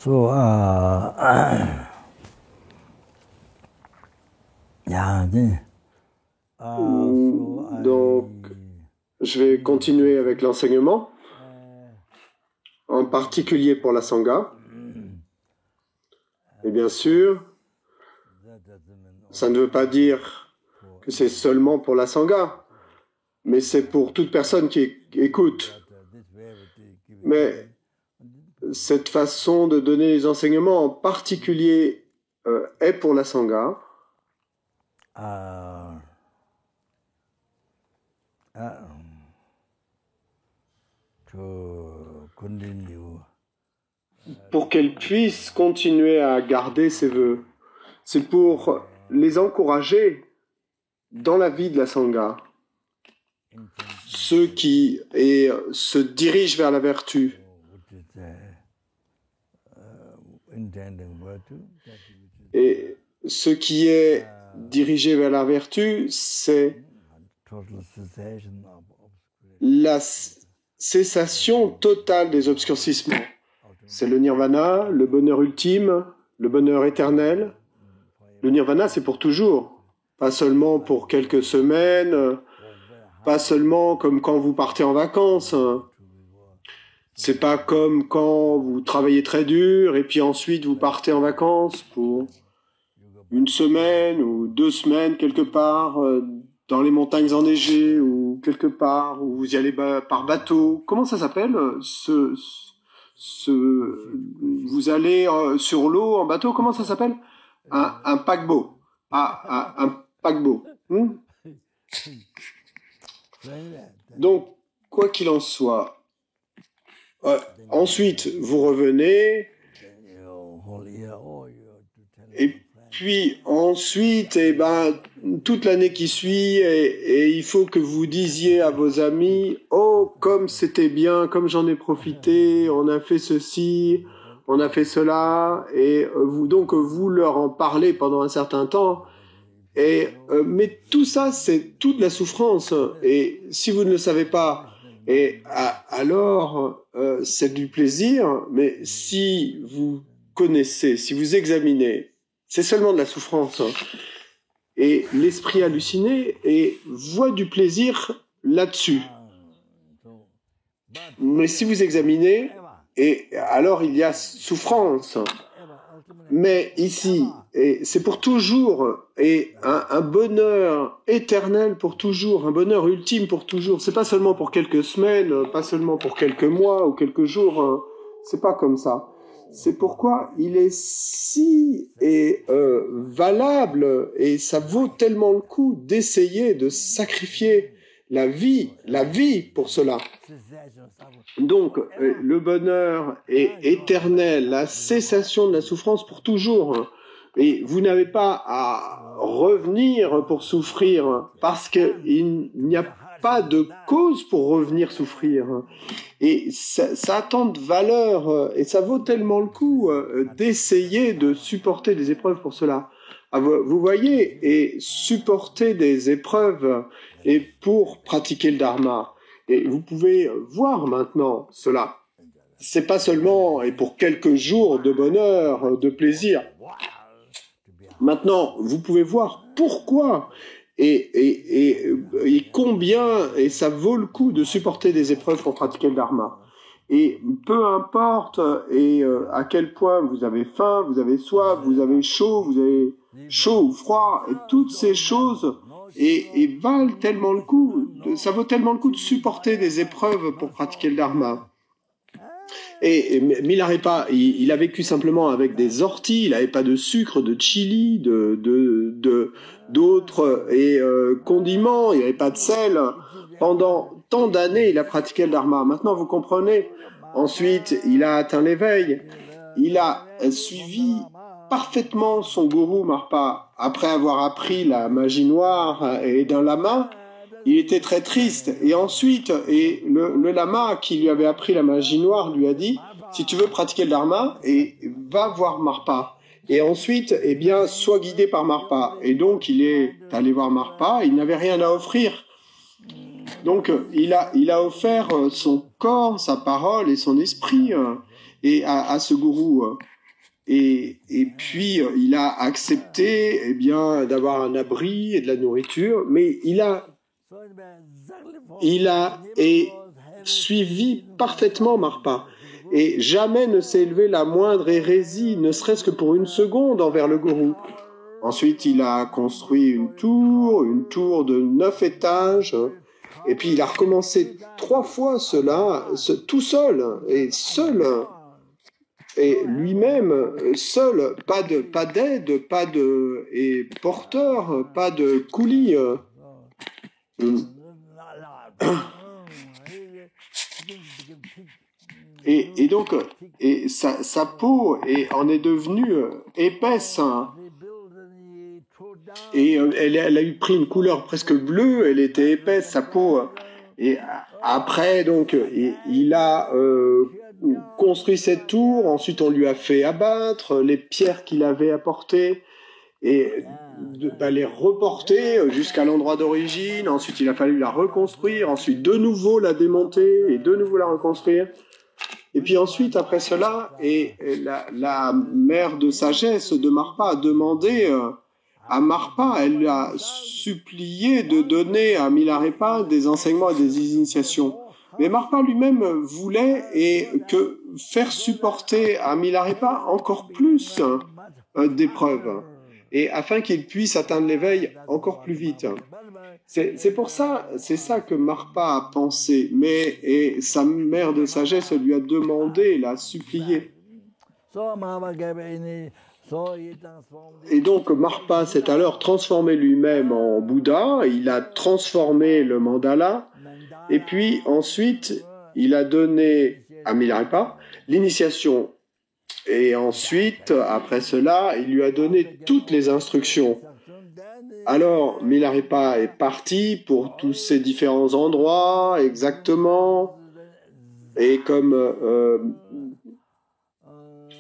So, yeah, Donc, je vais continuer avec l'enseignement, en particulier pour la Sangha. Et bien sûr, ça ne veut pas dire que c'est seulement pour la Sangha, mais c'est pour toute personne qui écoute. Mais cette façon de donner les enseignements en particulier est pour la Sangha. Pour qu'elle puisse continuer à garder ses vœux. C'est pour les encourager dans la vie de la Sangha. Ceux qui se dirigent vers la vertu. Et ce qui est dirigé vers la vertu, c'est la cessation totale des obscurcissements. C'est le nirvana, le bonheur ultime, le bonheur éternel. Le nirvana, c'est pour toujours, pas seulement pour quelques semaines, pas seulement comme quand vous partez en vacances. C'est pas comme quand vous travaillez très dur et puis ensuite vous partez en vacances pour une semaine ou 2 semaines quelque part dans les montagnes enneigées ou quelque part où vous y allez par bateau. Comment ça s'appelle vous allez sur l'eau en bateau, comment ça s'appelle? Un paquebot. Un paquebot. Donc, quoi qu'il en soit, ensuite, vous revenez, et puis ensuite, toute l'année qui suit, et il faut que vous disiez à vos amis, « Oh, comme c'était bien, comme j'en ai profité, on a fait ceci, on a fait cela », et vous leur en parlez pendant un certain temps, mais tout ça, c'est toute la souffrance, et si vous ne le savez pas, alors c'est du plaisir, mais si vous connaissez, si vous examinez, c'est seulement de la souffrance. Et l'esprit halluciné voit du plaisir là-dessus. Mais si vous examinez, alors il y a souffrance. Mais ici, c'est pour toujours, et un bonheur éternel pour toujours, un bonheur ultime pour toujours. C'est pas seulement pour quelques semaines, pas seulement pour quelques mois ou quelques jours, c'est pas comme ça. C'est pourquoi il est si valable, et ça vaut tellement le coup d'essayer de sacrifier la vie pour cela. Donc, le bonheur est éternel, la cessation de la souffrance pour toujours. Et vous n'avez pas à revenir pour souffrir, parce qu'il n'y a pas de cause pour revenir souffrir. Et ça a tant de valeur, et ça vaut tellement le coup d'essayer de supporter des épreuves pour cela. Vous voyez, et supporter des épreuves et pour pratiquer le dharma. Et vous pouvez voir maintenant cela. C'est pas seulement et pour quelques jours de bonheur, de plaisir. Maintenant, vous pouvez voir pourquoi et combien, et ça vaut le coup de supporter des épreuves pour pratiquer le dharma. Et peu importe à quel point vous avez faim, vous avez soif, vous avez chaud ou froid, et toutes ces choses et valent tellement le coup, ça vaut tellement le coup de supporter des épreuves pour pratiquer le dharma. Mais il a vécu simplement avec des orties, il n'avait pas de sucre, de chili, d'autres condiments, il n'y avait pas de sel. Pendant tant d'années, il a pratiqué le dharma. Maintenant, vous comprenez. Ensuite, il a atteint l'éveil. Il a suivi parfaitement son gourou Marpa. Après avoir appris la magie noire et d'un lama, il était très triste. Et ensuite, le lama qui lui avait appris la magie noire lui a dit, si tu veux pratiquer le dharma, va voir Marpa. Et ensuite, sois guidé par Marpa. Et donc, il est allé voir Marpa. Il n'avait rien à offrir. Donc, il a offert son corps, sa parole et son esprit à ce gourou. et puis il a accepté eh bien d'avoir un abri et de la nourriture, mais il a suivi parfaitement Marpa et jamais ne s'est élevé la moindre hérésie, ne serait-ce que pour une seconde envers le gourou. Ensuite, il a construit une tour de 9 étages, et puis il a recommencé 3 fois cela, tout seul, et lui-même, seul, pas d'aide, et porteur, pas de coulis. Et donc, sa peau en est devenue épaisse, hein. Et elle a pris une couleur presque bleue, elle était épaisse, sa peau. Et après, donc, il a construit cette tour, ensuite on lui a fait abattre les pierres qu'il avait apportées et les reporter jusqu'à l'endroit d'origine. Ensuite, il a fallu la reconstruire, ensuite de nouveau la démonter et de nouveau la reconstruire. Et puis ensuite, après cela, la mère de sagesse de Marpa a demandé à Marpa, elle lui a supplié de donner à Milarepa des enseignements et des initiations. Mais Marpa lui-même voulait que faire supporter à Milarepa encore plus d'épreuves, et afin qu'il puisse atteindre l'éveil encore plus vite. C'est pour ça, c'est ça que Marpa a pensé, et sa mère de sagesse lui a demandé, l'a supplié. Et donc Marpa s'est alors transformé lui-même en Bouddha, il a transformé le mandala, et puis ensuite il a donné à Milarepa l'initiation. Et ensuite, après cela, il lui a donné toutes les instructions. Alors, Milarepa est parti pour tous ces différents endroits, exactement, et comme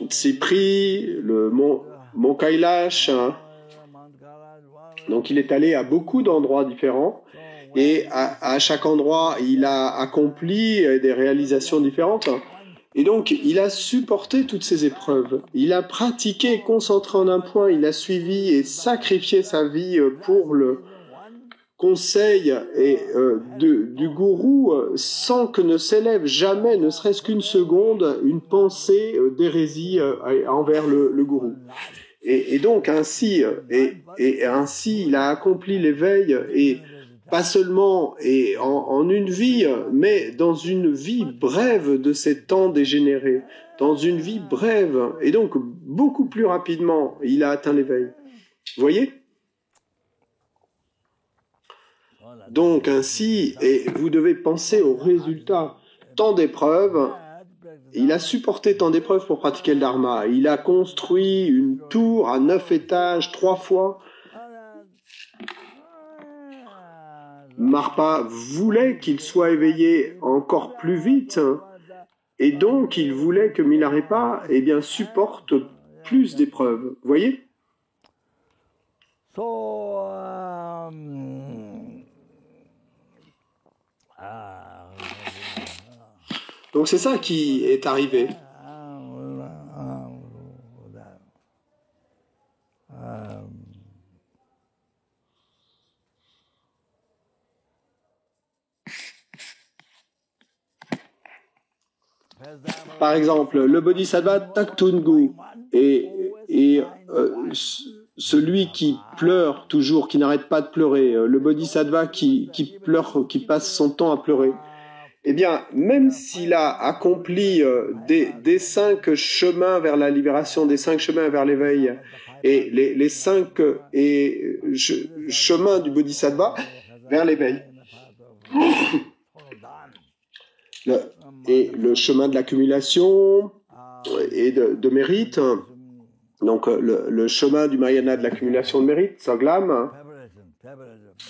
Tsipri, le mont Kailash, hein. Donc il est allé à beaucoup d'endroits différents, et à chaque endroit, il a accompli des réalisations différentes. Et donc, il a supporté toutes ces épreuves. Il a pratiqué, concentré en un point, il a suivi et sacrifié sa vie pour le conseil du gourou, sans que ne s'élève jamais, ne serait-ce qu'une seconde, une pensée d'hérésie envers le gourou. Et donc, ainsi, il a accompli l'éveil, et pas seulement en une vie, mais dans une vie brève de ces temps dégénérés, dans une vie brève, et donc beaucoup plus rapidement, il a atteint l'éveil. Vous voyez ? Donc ainsi, et vous devez penser aux résultats. Tant d'épreuves, il a supporté tant d'épreuves pour pratiquer le Dharma. Il a construit une tour à 9 étages 3 fois. Marpa voulait qu'il soit éveillé encore plus vite, et donc il voulait que Milarepa supporte plus d'épreuves. Vous voyez ? Donc c'est ça qui est arrivé. Par exemple, le bodhisattva Taktungu et celui qui pleure toujours, qui n'arrête pas de pleurer, le bodhisattva qui pleure, qui passe son temps à pleurer, eh bien, même s'il a accompli des 5 chemins vers la libération, des 5 chemins vers l'éveil, et les 5 chemins du bodhisattva vers l'éveil, et le chemin de l'accumulation et de mérite, donc le chemin du Mahayana de l'accumulation de mérite, Sanglam,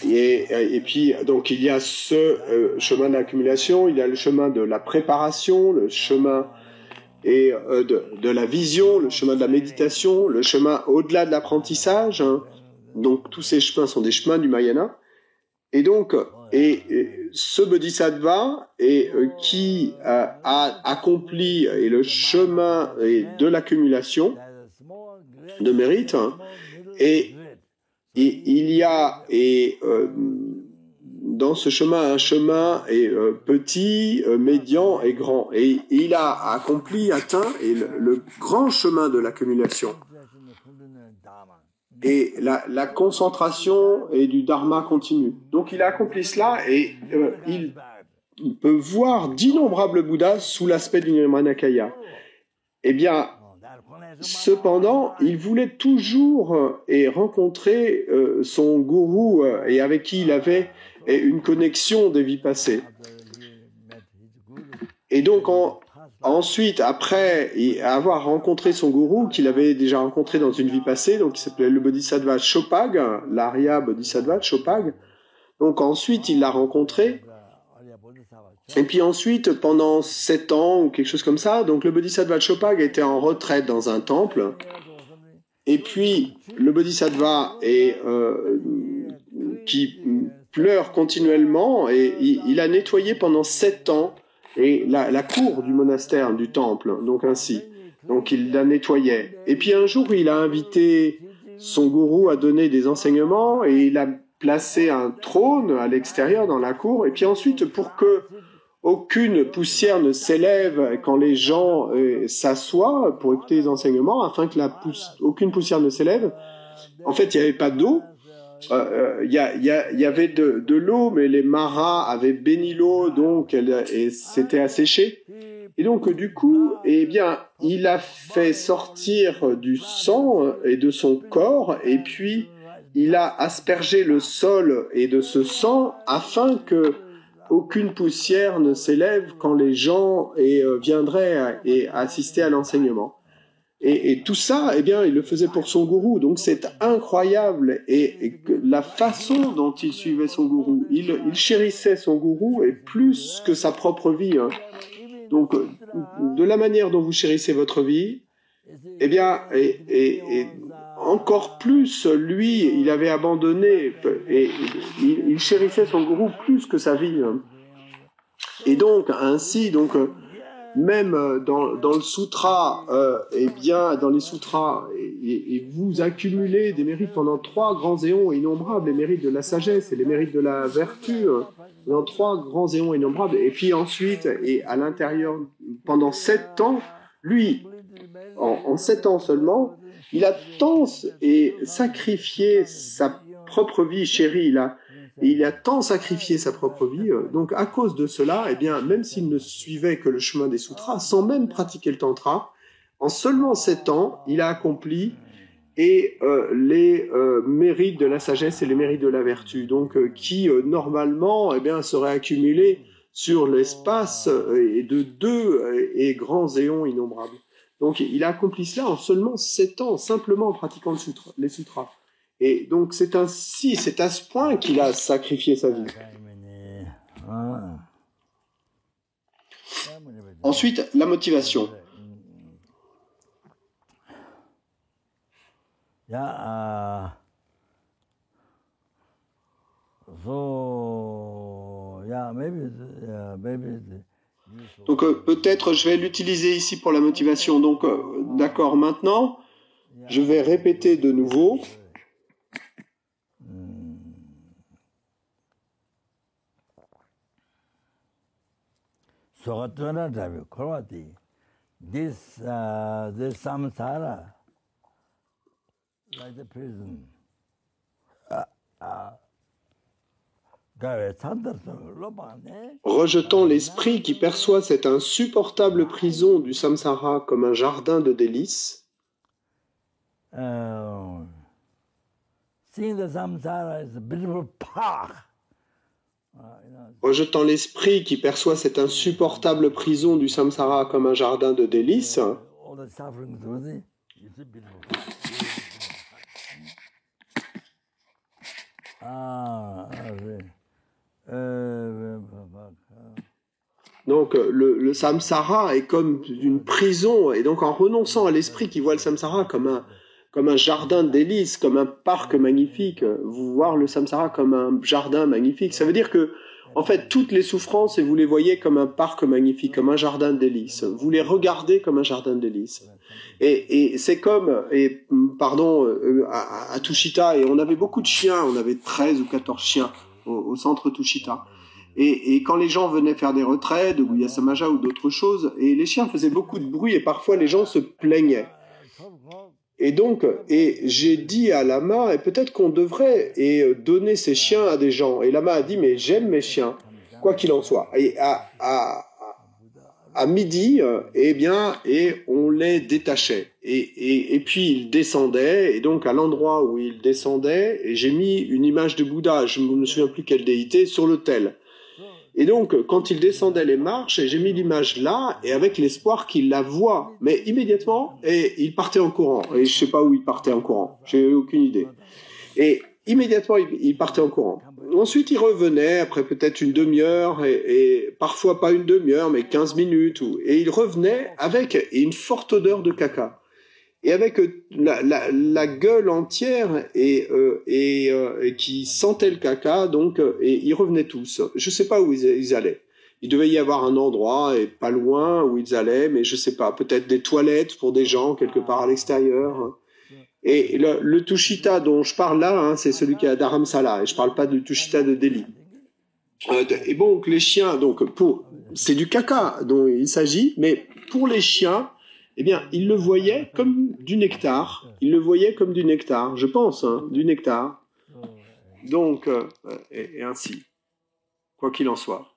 et puis donc il y a ce chemin de l'accumulation, il y a le chemin de la préparation, le chemin de la vision, le chemin de la méditation, le chemin au-delà de l'apprentissage, hein. Donc tous ces chemins sont des chemins du Mahayana. Et donc, ce bodhisattva qui a accompli le chemin de l'accumulation, de mérite, et il y a dans ce chemin un chemin petit, médian et grand. Et il a atteint le grand chemin de l'accumulation. Et la concentration et du dharma continue. Donc il a accompli cela et il peut voir d'innombrables Bouddhas sous l'aspect du Nirmanakaya. Eh bien, cependant, il voulait toujours rencontrer son gourou et avec qui il avait une connexion des vies passées. Et donc, ensuite, après avoir rencontré son gourou, qu'il avait déjà rencontré dans une vie passée, donc il s'appelait le Bodhisattva Chopag, l'Arya Bodhisattva Chopag. Donc ensuite, il l'a rencontré. Et puis ensuite, pendant 7 ans ou quelque chose comme ça, donc le Bodhisattva Chopag était en retraite dans un temple. Et puis, le Bodhisattva qui pleure continuellement, et il a nettoyé pendant 7 ans et la cour du monastère, du temple, donc ainsi. Donc il la nettoyait. Et puis un jour, il a invité son gourou à donner des enseignements et il a placé un trône à l'extérieur dans la cour. Et puis ensuite, pour que aucune poussière ne s'élève quand les gens s'assoient pour écouter les enseignements, afin que aucune poussière ne s'élève, en fait, il n'y avait pas d'eau. Il y avait de l'eau, mais les maras avaient béni l'eau, donc et c'était asséché. Et donc, du coup, eh bien, il a fait sortir du sang et de son corps, et puis il a aspergé le sol et de ce sang afin que aucune poussière ne s'élève quand les gens viendraient assister à l'enseignement. Et tout ça, eh bien, il le faisait pour son gourou. Donc c'est incroyable. Et la façon dont il suivait son gourou, il chérissait son gourou et plus que sa propre vie. Hein. Donc, de la manière dont vous chérissez votre vie, eh bien, et encore plus, lui, il avait abandonné et il chérissait son gourou plus que sa vie. Hein. Et donc, ainsi, même dans le sutra, eh bien, dans les sutras, et vous accumulez des mérites pendant 3 grands éons innombrables, les mérites de la sagesse et les mérites de la vertu, dans 3 grands éons innombrables. Et puis ensuite, et à l'intérieur, pendant 7 ans, lui, en 7 ans seulement, il a tant sacrifié sa propre vie chérie, il a tant sacrifié sa propre vie, donc à cause de cela, eh bien, même s'il ne suivait que le chemin des sutras, sans même pratiquer le tantra, en seulement 7 ans, il a accompli les mérites de la sagesse et les mérites de la vertu, donc qui normalement, eh bien, seraient accumulés sur l'espace de 2 grands éons innombrables. Donc, il a accompli cela en seulement 7 ans, simplement en pratiquant les sutras. Et donc, c'est à ce point qu'il a sacrifié sa vie. Ensuite, la motivation. Donc, peut-être je vais l'utiliser ici pour la motivation. Donc, d'accord, maintenant, je vais répéter de nouveau. This samsara, like the prison, rejetant l'esprit qui perçoit cette insupportable prison du samsara comme un jardin de délices, seeing the samsara as a beautiful park. Rejetant l'esprit qui perçoit cette insupportable prison du samsara comme un jardin de délices, donc le samsara est comme une prison, et donc en renonçant à l'esprit qui voit le samsara comme un jardin de délices, comme un parc magnifique, vous voir le samsara comme un jardin magnifique, ça veut dire que En fait, toutes les souffrances, et vous les voyez comme un parc magnifique, comme un jardin de délices. Vous les regardez comme un jardin de délices. Et c'est comme, à Tushita, et on avait beaucoup de chiens, on avait 13 ou 14 chiens au centre Tushita. Et quand les gens venaient faire des retraites, ou Yasamaja ou d'autres choses, et les chiens faisaient beaucoup de bruit, et parfois les gens se plaignaient. Et donc, j'ai dit à Lama, et peut-être qu'on devrait donner ces chiens à des gens. Et Lama a dit, mais j'aime mes chiens, quoi qu'il en soit. Et à midi, on les détachait. Et puis ils descendaient, et donc à l'endroit où ils descendaient, j'ai mis une image de Bouddha, je ne me souviens plus quelle déité, sur l'autel. Et donc, quand il descendait les marches, j'ai mis l'image là, et avec l'espoir qu'il la voie. Mais immédiatement, il partait en courant. Et je sais pas où il partait en courant. J'ai aucune idée. Et immédiatement, il partait en courant. Ensuite, il revenait, après peut-être une demi-heure, et parfois pas une demi-heure, mais 15 minutes. Et il revenait avec une forte odeur de caca. Et avec la gueule entière et qui sentait le caca, donc et ils revenaient tous. Je sais pas où ils allaient. Il devait y avoir un endroit et pas loin où ils allaient, mais je sais pas. Peut-être des toilettes pour des gens quelque part à l'extérieur. Et le Tushita dont je parle là, c'est celui qui est à Dharamsala. Et je parle pas du Tushita de Delhi. Et bon, les chiens, c'est du caca dont il s'agit, mais pour les chiens. Eh bien, il le voyait comme du nectar. Il le voyait comme du nectar, je pense, du nectar. Donc, et ainsi, quoi qu'il en soit.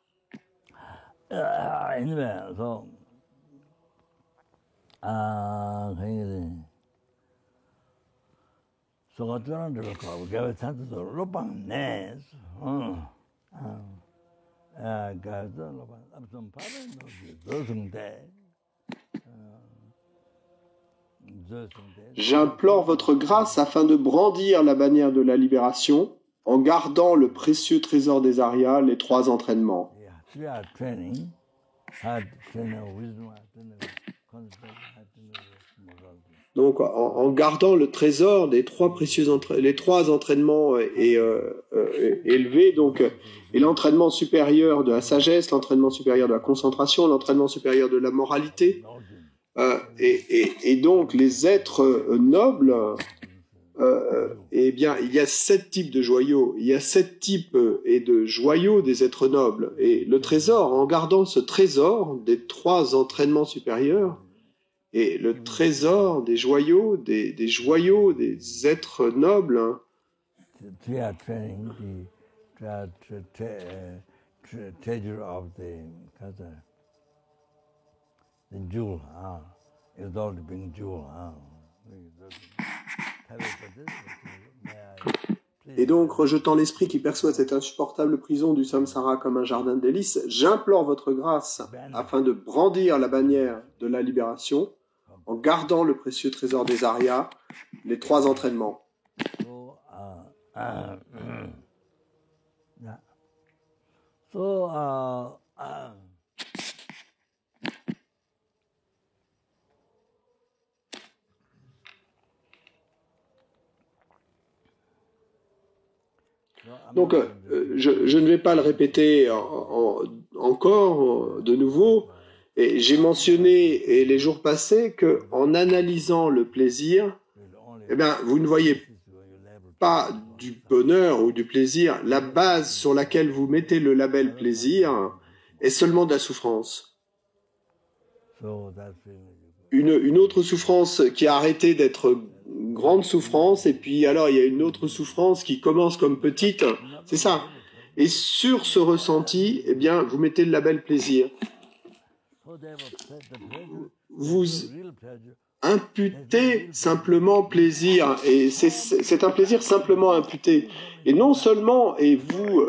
J'implore votre grâce afin de brandir la bannière de la libération en gardant le précieux trésor des Aryas, les 3 entraînements. Donc, en gardant le trésor des 3 les 3 entraînements élevés, donc, et l'entraînement supérieur de la sagesse, l'entraînement supérieur de la concentration, l'entraînement supérieur de la moralité, et donc les êtres nobles, eh bien, il y a 7 types de joyaux. Il y a 7 types de joyaux des êtres nobles. Et le trésor, en gardant ce trésor des 3 entraînements supérieurs, et le trésor des joyaux, des joyaux des êtres nobles, Et donc, rejetant l'esprit qui perçoit cette insupportable prison du samsara comme un jardin de délices, j'implore votre grâce afin de brandir la bannière de la libération en gardant le précieux trésor des Aryas, les 3 entraînements. Donc, je ne vais pas le répéter encore de nouveau. Et j'ai mentionné les jours passés qu'en analysant le plaisir, eh bien, vous ne voyez pas du bonheur ou du plaisir. La base sur laquelle vous mettez le label plaisir est seulement de la souffrance. Une autre souffrance qui a arrêté d'être grande souffrance, et puis alors il y a une autre souffrance qui commence comme petite, c'est ça. Et sur ce ressenti, eh bien, vous mettez le label plaisir. Vous imputez simplement plaisir, et c'est un plaisir simplement imputé. Et non seulement, et vous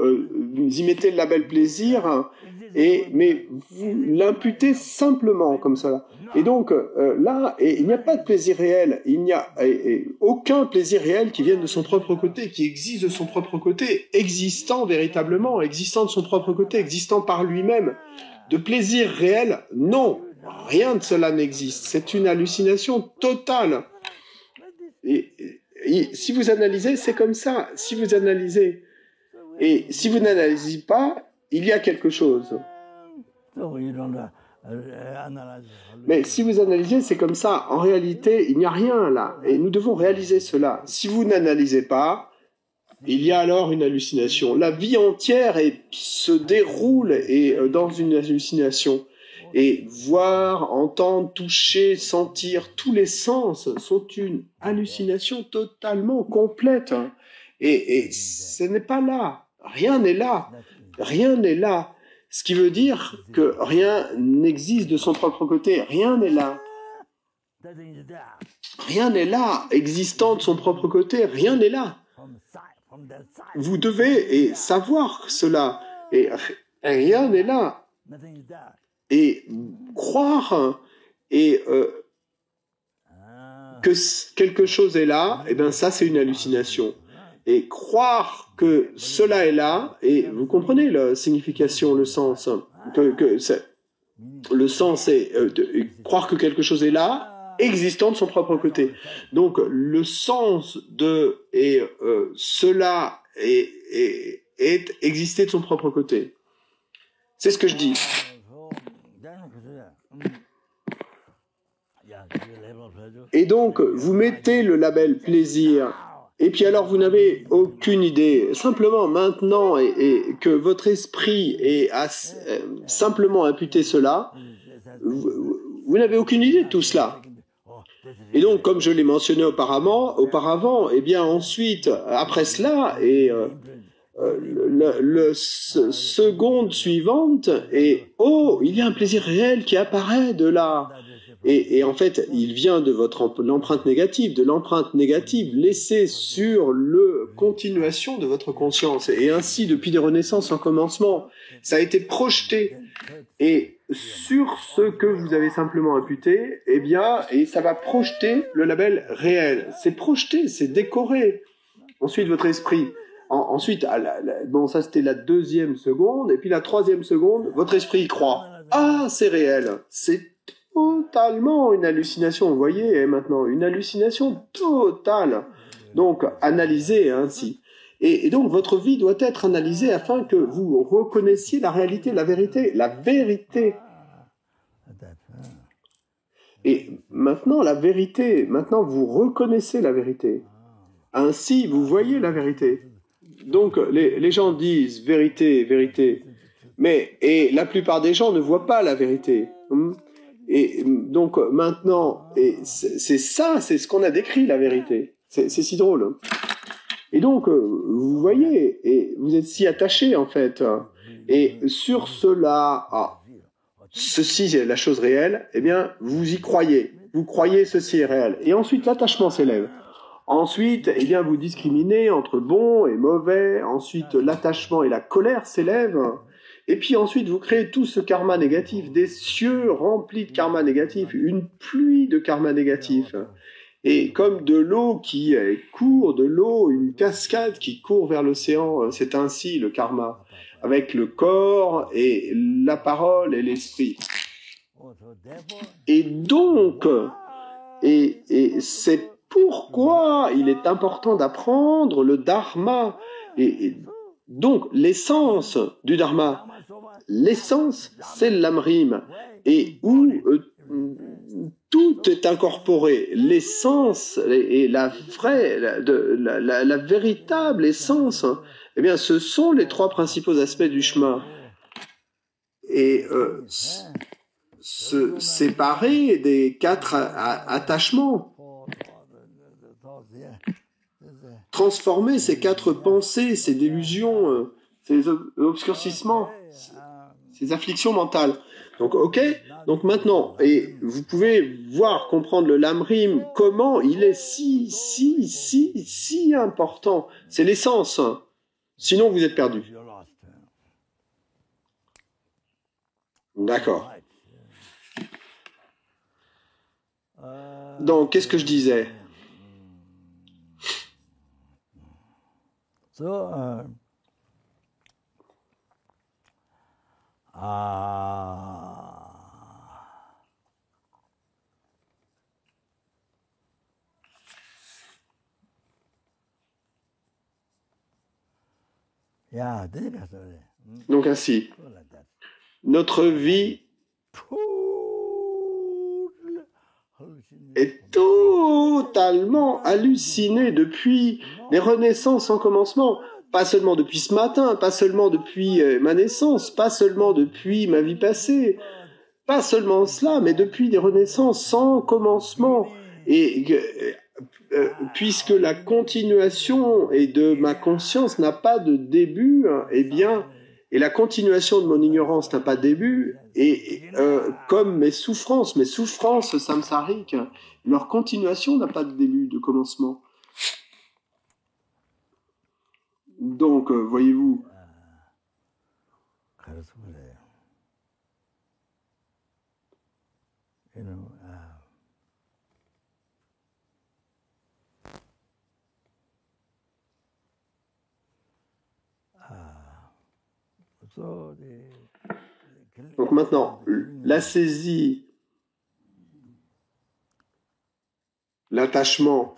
y mettez le label plaisir, mais vous l'imputez simplement comme ça. Et donc là, il n'y a pas de plaisir réel, il n'y a aucun plaisir réel qui vienne de son propre côté, qui existe de son propre côté, existant véritablement, existant de son propre côté, existant par lui-même. De plaisir réel, non, rien de cela n'existe. C'est une hallucination totale. Et si vous analysez, c'est comme ça. Si vous analysez, et si vous n'analysez pas, il y a quelque chose. So you don't analyze. Mais si vous analysez, c'est comme ça. En réalité, il n'y a rien là. Et nous devons réaliser cela. Si vous n'analysez pas, il y a alors une hallucination. La vie entière se déroule dans une hallucination. Et voir, entendre, toucher, sentir, tous les sens sont une hallucination totalement complète. Et ce n'est pas là. Rien n'est là. Rien n'est là. Ce qui veut dire que rien n'existe de son propre côté. Rien n'est là. Rien n'est là, existant de son propre côté. Rien n'est là. Vous devez savoir cela. Et rien n'est là. Et croire que quelque chose est là, eh bien ça c'est une hallucination. Et croire que cela est là, et vous comprenez la signification, le sens, le sens est croire que quelque chose est là, existant de son propre côté. Donc le sens de cela est exister de son propre côté. C'est ce que je dis. Et donc, vous mettez le label plaisir, et puis alors vous n'avez aucune idée. Simplement maintenant, et que votre esprit a simplement imputé cela, vous n'avez aucune idée de tout cela. Et donc, comme je l'ai mentionné auparavant, et bien ensuite, après cela, seconde suivante, il y a un plaisir réel qui apparaît de là. Et en fait, il vient de l'empreinte négative laissée sur le continuation de votre conscience. Et ainsi, depuis des renaissances en commencement, ça a été projeté. Et sur ce que vous avez simplement imputé, eh bien, et ça va projeter le label réel. C'est projeté, c'est décoré. Ensuite, votre esprit. Ensuite, bon, ça c'était la deuxième seconde. Et puis la troisième seconde, votre esprit y croit. Ah, c'est réel. C'est totalement une hallucination, vous voyez, maintenant, une hallucination totale. Donc, analysez ainsi. Et donc, votre vie doit être analysée afin que vous reconnaissiez la réalité, la vérité. La vérité. Et maintenant, la vérité, maintenant, vous reconnaissez la vérité. Ainsi, vous voyez la vérité. Donc, les gens disent vérité, vérité. Et la plupart des gens ne voient pas la vérité. Et donc maintenant, c'est ce qu'on a décrit, la vérité. C'est si drôle. Et donc, vous voyez, et vous êtes si attachés en fait. Et sur cela, ceci est la chose réelle, eh bien, vous y croyez. Vous croyez ceci est réel. Et ensuite, l'attachement s'élève. Ensuite, eh bien, vous discriminez entre bon et mauvais. Ensuite, l'attachement et la colère s'élèvent. Et puis ensuite, vous créez tout ce karma négatif, des cieux remplis de karma négatif, une pluie de karma négatif. Et comme de l'eau qui court, une cascade qui court vers l'océan, c'est ainsi le karma, avec le corps et la parole et l'esprit. Et donc, c'est pourquoi il est important d'apprendre le dharma. Et donc, l'essence du dharma, l'essence, c'est l'amrim, et où tout est incorporé. L'essence et la véritable essence, eh bien, ce sont les trois principaux aspects du chemin. Et se séparer des quatre attachements, transformer ces quatre pensées, ces délusions, ces obscurcissements, ces afflictions mentales. Donc, ok. Donc maintenant, et vous pouvez voir, comprendre le lamrim, comment il est si important. C'est l'essence. Sinon, vous êtes perdu. D'accord. Donc, qu'est-ce que je disais? Donc ainsi, notre vie est totalement hallucinée depuis les renaissances sans commencement. Pas seulement depuis ce matin, pas seulement depuis ma naissance, pas seulement depuis ma vie passée, pas seulement cela, mais depuis des renaissances sans commencement. Et puisque la continuation et de ma conscience n'a pas de début, eh bien, et la continuation de mon ignorance n'a pas de début, et comme mes souffrances samsariques, leur continuation n'a pas de début, de commencement. Donc, voyez-vous, donc maintenant, la saisie, l'attachement,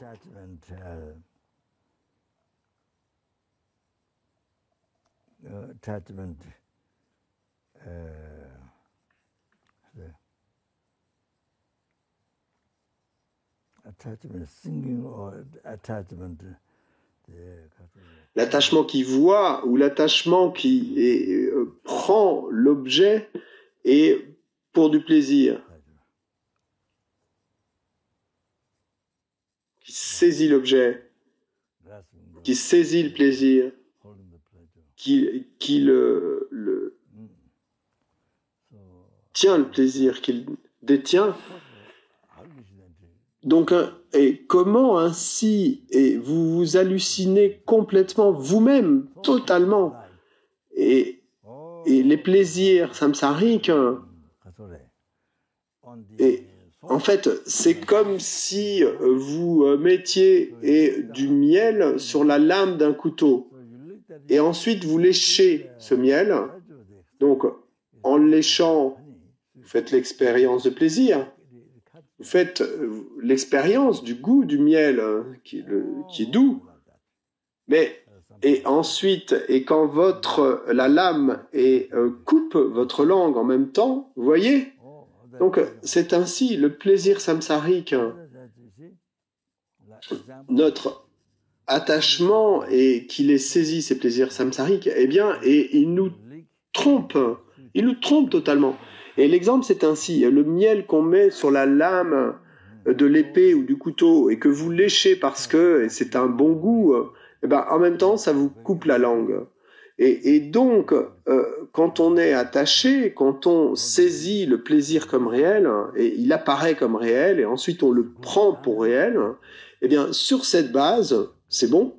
l'attachement qui voit ou l'attachement qui prend l'objet et pour du plaisir, qui saisit l'objet, qui saisit le plaisir, qui le tient le plaisir, qu'il détient. Donc, et comment ainsi vous vous hallucinez complètement vous-même, totalement, et les plaisirs samsariques, et en fait, c'est comme si vous mettiez du miel sur la lame d'un couteau, et ensuite vous léchez ce miel. Donc, en le léchant, vous faites l'expérience de plaisir. Vous faites l'expérience du goût du miel qui est doux, et ensuite, et quand la lame coupe votre langue en même temps, vous voyez? Donc c'est ainsi le plaisir samsarique, notre attachement et qu'il ait saisi ces plaisirs samsariques, eh bien, et il nous trompe totalement. Et l'exemple, c'est ainsi, le miel qu'on met sur la lame de l'épée ou du couteau et que vous léchez parce que c'est un bon goût, eh ben, en même temps, ça vous coupe la langue. Et donc, quand on est attaché, quand on saisit le plaisir comme réel, et il apparaît comme réel, et ensuite on le prend pour réel, eh bien, sur cette base, c'est bon.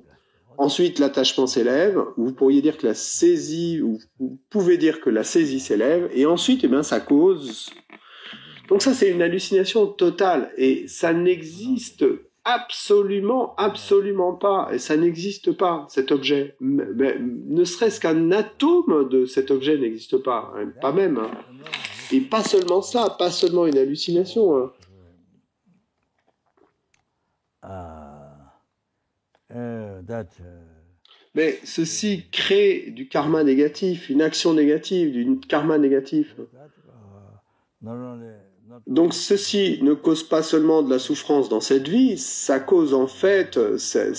Ensuite, l'attachement s'élève, vous pourriez dire que la saisie, ou vous pouvez dire que la saisie s'élève, et ensuite, eh bien, ça cause. Donc ça, c'est une hallucination totale, et ça n'existe absolument pas, et ça n'existe pas, cet objet. Mais, ne serait-ce qu'un atome de cet objet n'existe pas, hein, pas même. Hein. Et pas seulement ça, pas seulement une hallucination. Hein. Mais ceci crée du karma négatif, une action négative, du karma négatif. Donc ceci ne cause pas seulement de la souffrance dans cette vie, ça cause en fait, ça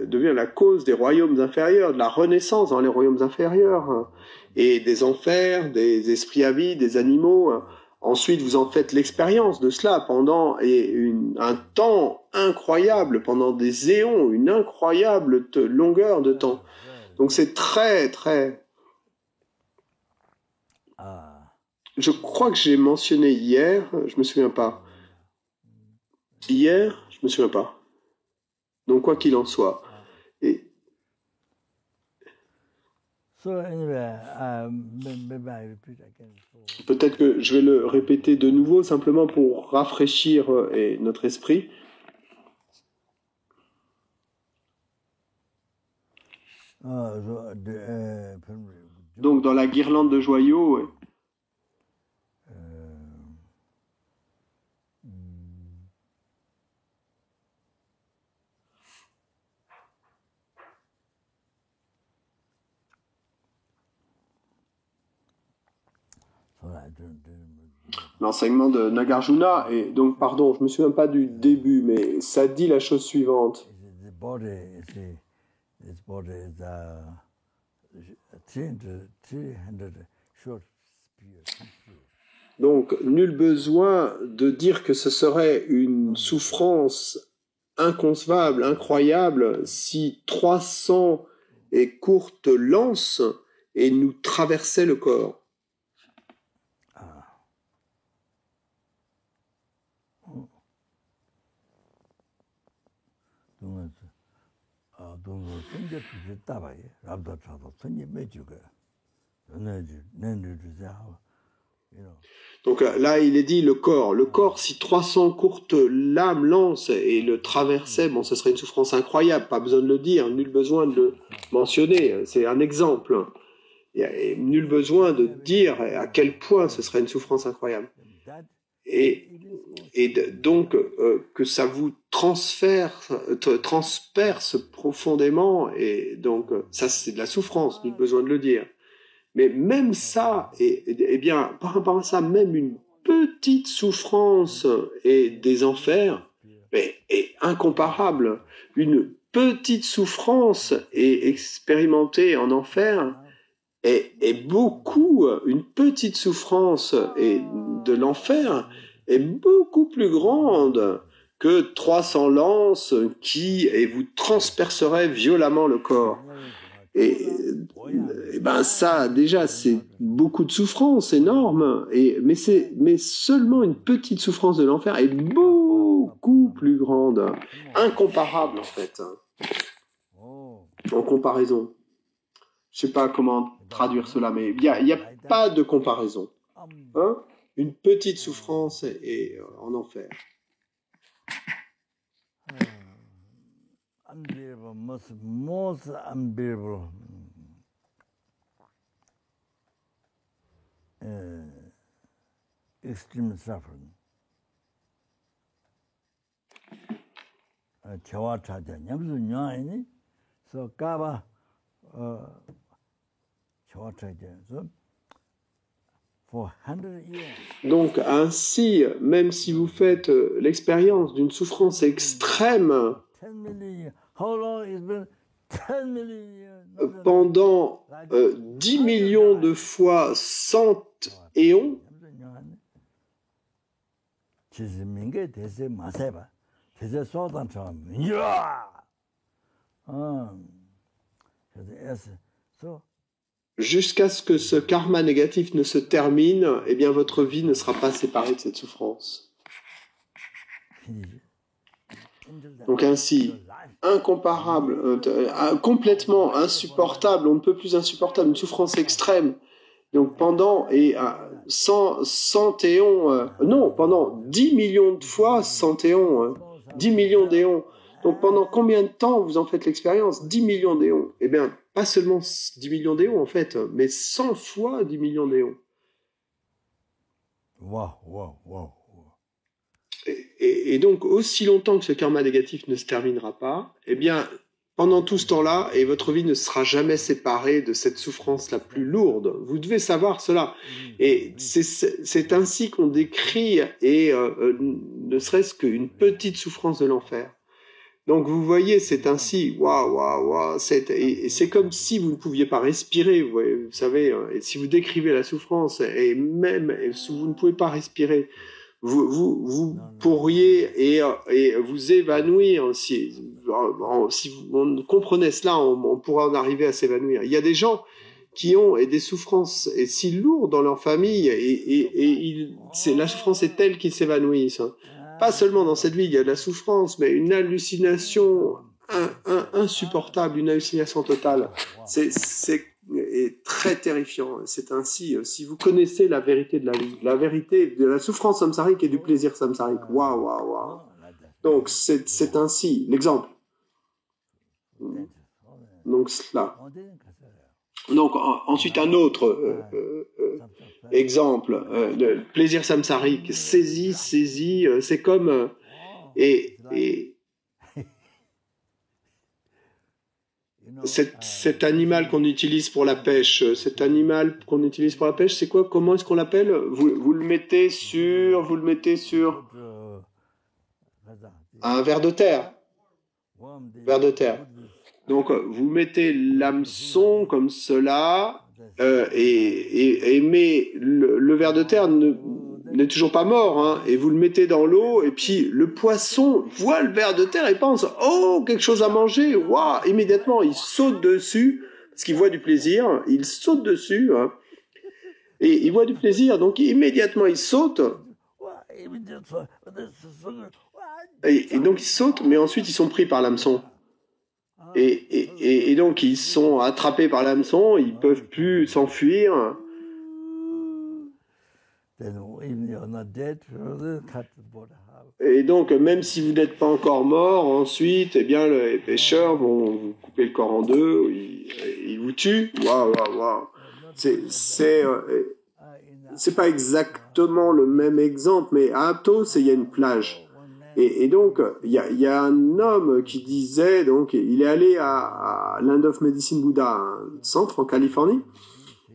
devient la cause des royaumes inférieurs, de la renaissance dans les royaumes inférieurs, et des enfers, des esprits à vie, des animaux. Ensuite, vous en faites l'expérience de cela pendant un temps incroyable, pendant des éons, une incroyable longueur de temps. Donc c'est très, très... Je crois que j'ai mentionné hier, je me souviens pas. Hier, je me souviens pas. Donc quoi qu'il en soit. Et peut-être que je vais le répéter de nouveau simplement pour rafraîchir notre esprit. Donc dans la guirlande de joyaux, l'enseignement de Nagarjuna. Et donc, pardon, je me souviens pas du début, mais ça dit la chose suivante. Donc, nul besoin de dire que ce serait une souffrance inconcevable, incroyable, si 300 et courtes lances et nous traversaient le corps. Donc là, il est dit le corps, si 300 courtes lames, lances et le traversaient, bon, ce serait une souffrance incroyable, pas besoin de le dire, nul besoin de le mentionner, c'est un exemple. Et nul besoin de dire à quel point ce serait une souffrance incroyable. Et donc, que ça vous transperce profondément, et donc, ça c'est de la souffrance, nul besoin de le dire. Mais même ça, et bien, par rapport à ça, même une petite souffrance et des enfers est incomparable. Une petite souffrance et expérimentée en enfer est beaucoup, une petite souffrance et de l'enfer est beaucoup plus grande que 300 lances qui vous transperceraient violemment le corps. Et ben ça, déjà, c'est beaucoup de souffrance énorme, mais seulement une petite souffrance de l'enfer est beaucoup plus grande, incomparable en fait, en comparaison. Je sais pas comment traduire cela, mais il y a pas de comparaison. Hein? Une petite souffrance et en enfer. Unbearable, most unbearable extreme suffering. 저와 차자냐 무슨 냐이니? So 까봐 저와 차자. So for 100 years. Donc ainsi, même si vous faites l'expérience d'une souffrance extrême, pendant 10 millions de fois 100 éons, jusqu'à ce que ce karma négatif ne se termine, eh bien votre vie ne sera pas séparée de cette souffrance. Donc ainsi, incomparable, complètement insupportable, on ne peut plus insupportable, une souffrance extrême. Donc pendant 100 éons, non, pendant 10 millions de fois 100 éons, 10 millions d'éons. Donc pendant combien de temps vous en faites l'expérience? 10 millions d'éons. Eh bien, pas seulement 10 millions d'éons en fait, mais 100 fois 10 millions d'éons. Wow. Et donc, aussi longtemps que ce karma négatif ne se terminera pas, eh bien, pendant tout ce temps-là, et votre vie ne sera jamais séparée de cette souffrance la plus lourde. Vous devez savoir cela. Et c'est ainsi qu'on décrit, ne serait-ce qu'une petite souffrance de l'enfer. Donc, vous voyez, c'est ainsi. Waouh. C'est comme si vous ne pouviez pas respirer, vous savez. Et si vous décrivez la souffrance, et même si vous ne pouvez pas respirer, vous pourriez et vous évanouir. Si on comprenait cela, on pourrait en arriver à s'évanouir. Il y a des gens qui ont des souffrances si lourdes dans leur famille la souffrance est telle qu'ils s'évanouissent. Pas seulement dans cette vie, il y a de la souffrance, mais une hallucination insupportable, une hallucination totale. C'est très terrifiant. C'est ainsi, si vous connaissez la vérité de la vie, la vérité de la souffrance samsarique et du plaisir samsarique. Waouh. Donc c'est ainsi, l'exemple. Donc cela. Donc ensuite un autre exemple de plaisir samsarique, saisi, c'est comme cet animal qu'on utilise pour la pêche, c'est quoi? Comment est-ce qu'on l'appelle? Vous le mettez sur un ver de terre. Donc, vous mettez l'hameçon comme cela, mais le ver de terre n'est toujours pas mort, hein, et vous le mettez dans l'eau, et puis le poisson voit le ver de terre et pense « Oh, quelque chose à manger !» Waouh, immédiatement, il saute dessus, parce qu'il voit du plaisir, il saute dessus, hein, et il voit du plaisir, donc immédiatement il saute, et donc ils sautent, mais ensuite ils sont pris par l'hameçon. Et donc ils sont attrapés par l'hameçon, ils peuvent plus s'enfuir. Et donc même si vous n'êtes pas encore mort, ensuite, eh bien les pêcheurs vont vous couper le corps en deux, ils vous tuent. Waouh. C'est pas exactement le même exemple, mais à Aptos, il y a une plage. Et donc, il y a un homme qui disait, donc, il est allé à Land of Medicine Buddha, un centre en Californie.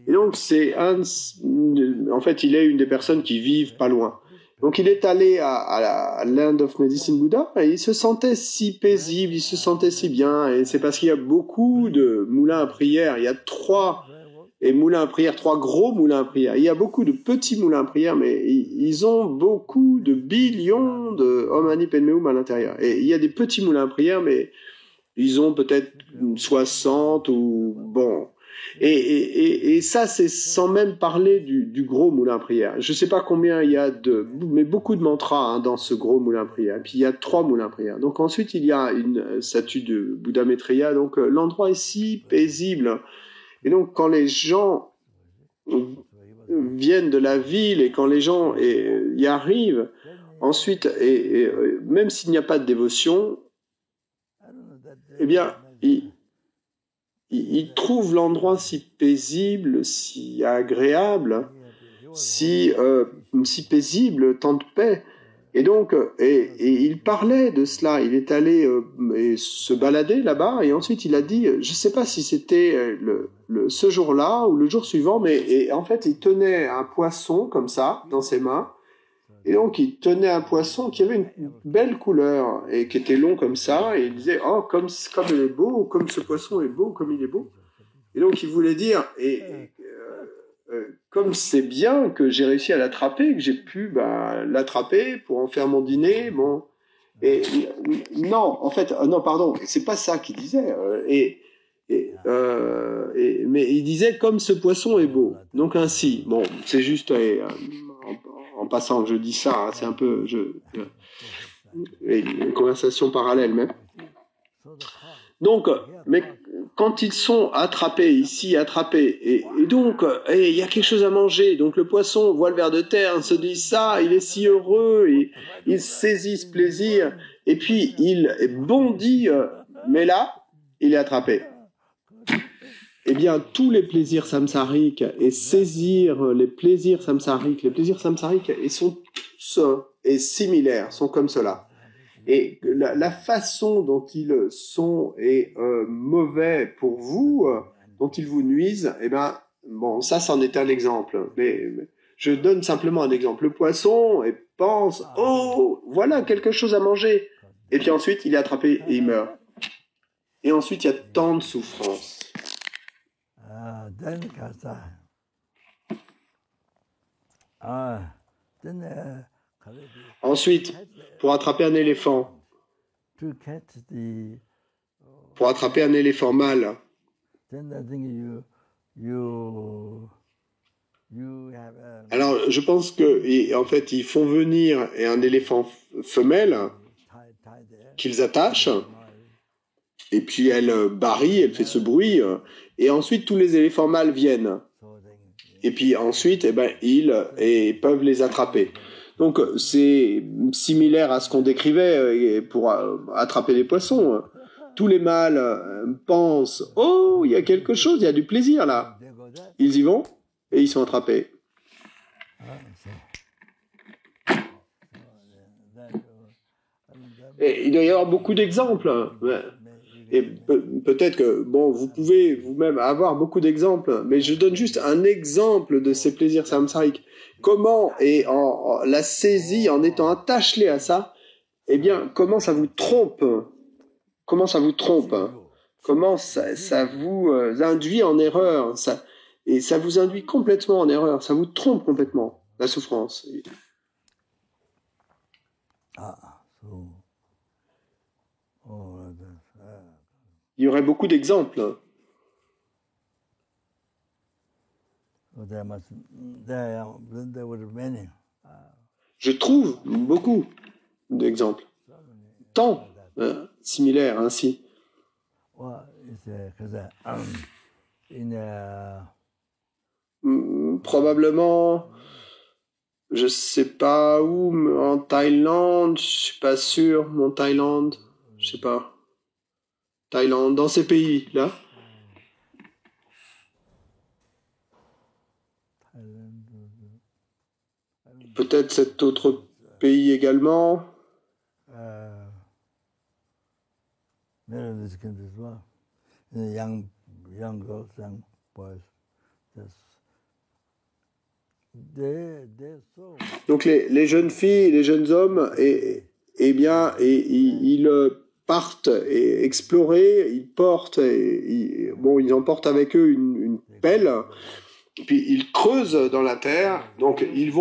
Et donc, en fait, il est une des personnes qui vivent pas loin. Donc, il est allé à Land of Medicine Buddha et il se sentait si paisible, il se sentait si bien. Et c'est parce qu'il y a beaucoup de moulins à prière. Il y a trois gros moulins à prière. Il y a beaucoup de petits moulins à prière, mais ils ont beaucoup de billions de Om Mani Padme Hum à l'intérieur. Et il y a des petits moulins à prière, mais ils ont peut-être 60 ou bon. Et ça, c'est sans même parler du gros moulin à prière. Je sais pas combien il y a mais beaucoup de mantras, hein, dans ce gros moulin à prière. Et puis il y a 3 moulins à prière. Donc ensuite, il y a une statue de Bouddha Maitreya. Donc l'endroit est si paisible. Et donc, quand les gens viennent de la ville et quand les gens y arrivent, ensuite, même s'il n'y a pas de dévotion, eh bien, ils trouvent l'endroit si paisible, si agréable, si paisible, tant de paix. Et donc, il parlait de cela. Il est allé se balader là-bas et ensuite il a dit, je ne sais pas si c'était ce jour-là ou le jour suivant, mais en fait il tenait un poisson comme ça dans ses mains. Et donc il tenait un poisson qui avait une belle couleur et qui était long comme ça. Et il disait, oh, comme il est beau, comme ce poisson est beau, comme il est beau. Et donc il voulait dire, comme c'est bien que j'ai réussi à l'attraper, que j'ai pu l'attraper pour en faire mon dîner, bon. Et non, en fait, non, pardon, c'est pas ça qu'il disait. Mais il disait comme ce poisson est beau. Donc ainsi, bon, c'est juste en passant que je dis ça, hein, c'est un peu une conversation parallèle même. Donc, mais quand ils sont attrapés, et donc, il y a quelque chose à manger, donc le poisson voit le ver de terre, se dit ça, il est si heureux, il saisit ce plaisir, et puis il bondit, mais là, il est attrapé. Eh bien, tous les plaisirs samsariques, et saisir les plaisirs samsariques, ils sont tous similaires, sont comme cela. Et la façon dont ils sont est mauvais pour vous, dont ils vous nuisent, eh ben, bon, ça, c'en est un exemple. Mais je donne simplement un exemple. Le poisson pense, oh, voilà quelque chose à manger. Et puis ensuite, il est attrapé et il meurt. Et ensuite, il y a tant de souffrance. Ensuite, pour attraper un éléphant mâle, alors je pense que en fait ils font venir un éléphant femelle qu'ils attachent et puis elle barille, elle fait ce bruit et ensuite tous les éléphants mâles viennent et puis ensuite ils peuvent les attraper. Donc c'est similaire à ce qu'on décrivait pour attraper les poissons. Tous les mâles pensent « Oh, il y a quelque chose, il y a du plaisir là ». Ils y vont et ils sont attrapés. Et il doit y avoir beaucoup d'exemples. Et peut-être que, bon, vous pouvez vous-même avoir beaucoup d'exemples, mais je donne juste un exemple de ces plaisirs samsariques. Comment, et la saisie, en étant attaché à ça, eh bien, comment ça vous trompe? Comment ça vous trompe? Comment ça vous induit en erreur? Et ça vous induit complètement en erreur, ça vous trompe complètement, la souffrance. Il y aurait beaucoup d'exemples. Je trouve beaucoup d'exemples, tant similaires ainsi. Probablement, je sais pas où, en Thaïlande, je suis pas sûr, mon Thaïlande, je sais pas. Thaïlande, dans ces pays-là. Peut-être cet autre pays également. Donc les jeunes filles, les jeunes hommes, ils partent et explorer, ils portent, ils emportent avec eux une pelle, puis ils creusent dans la terre, donc ils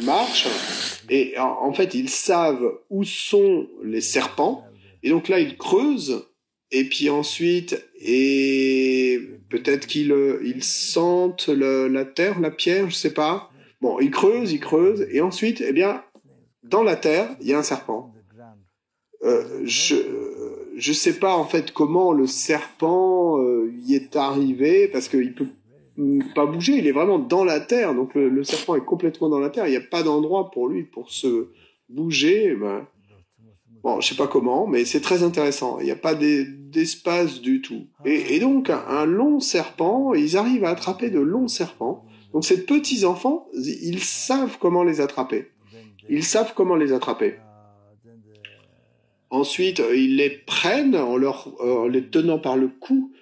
marchent, et en fait ils savent où sont les serpents, et donc là ils creusent, et puis ensuite, et peut-être qu'ils sentent la terre, la pierre, je sais pas. Bon, ils creusent, et ensuite, eh bien, dans la terre, il y a un serpent. Je sais pas en fait comment le serpent y est arrivé, parce qu'il peut pas bouger, il est vraiment dans la terre, donc le serpent est complètement dans la terre, il n'y a pas d'endroit pour lui pour se bouger. Ben, bon, je sais pas comment, mais c'est très intéressant. Il n'y a pas d'espace du tout. Et donc, un long serpent, ils arrivent à attraper de longs serpents. Donc, ces petits enfants, ils savent comment les attraper. Ils savent comment les attraper. Ensuite, ils les prennent en les tenant par le cou.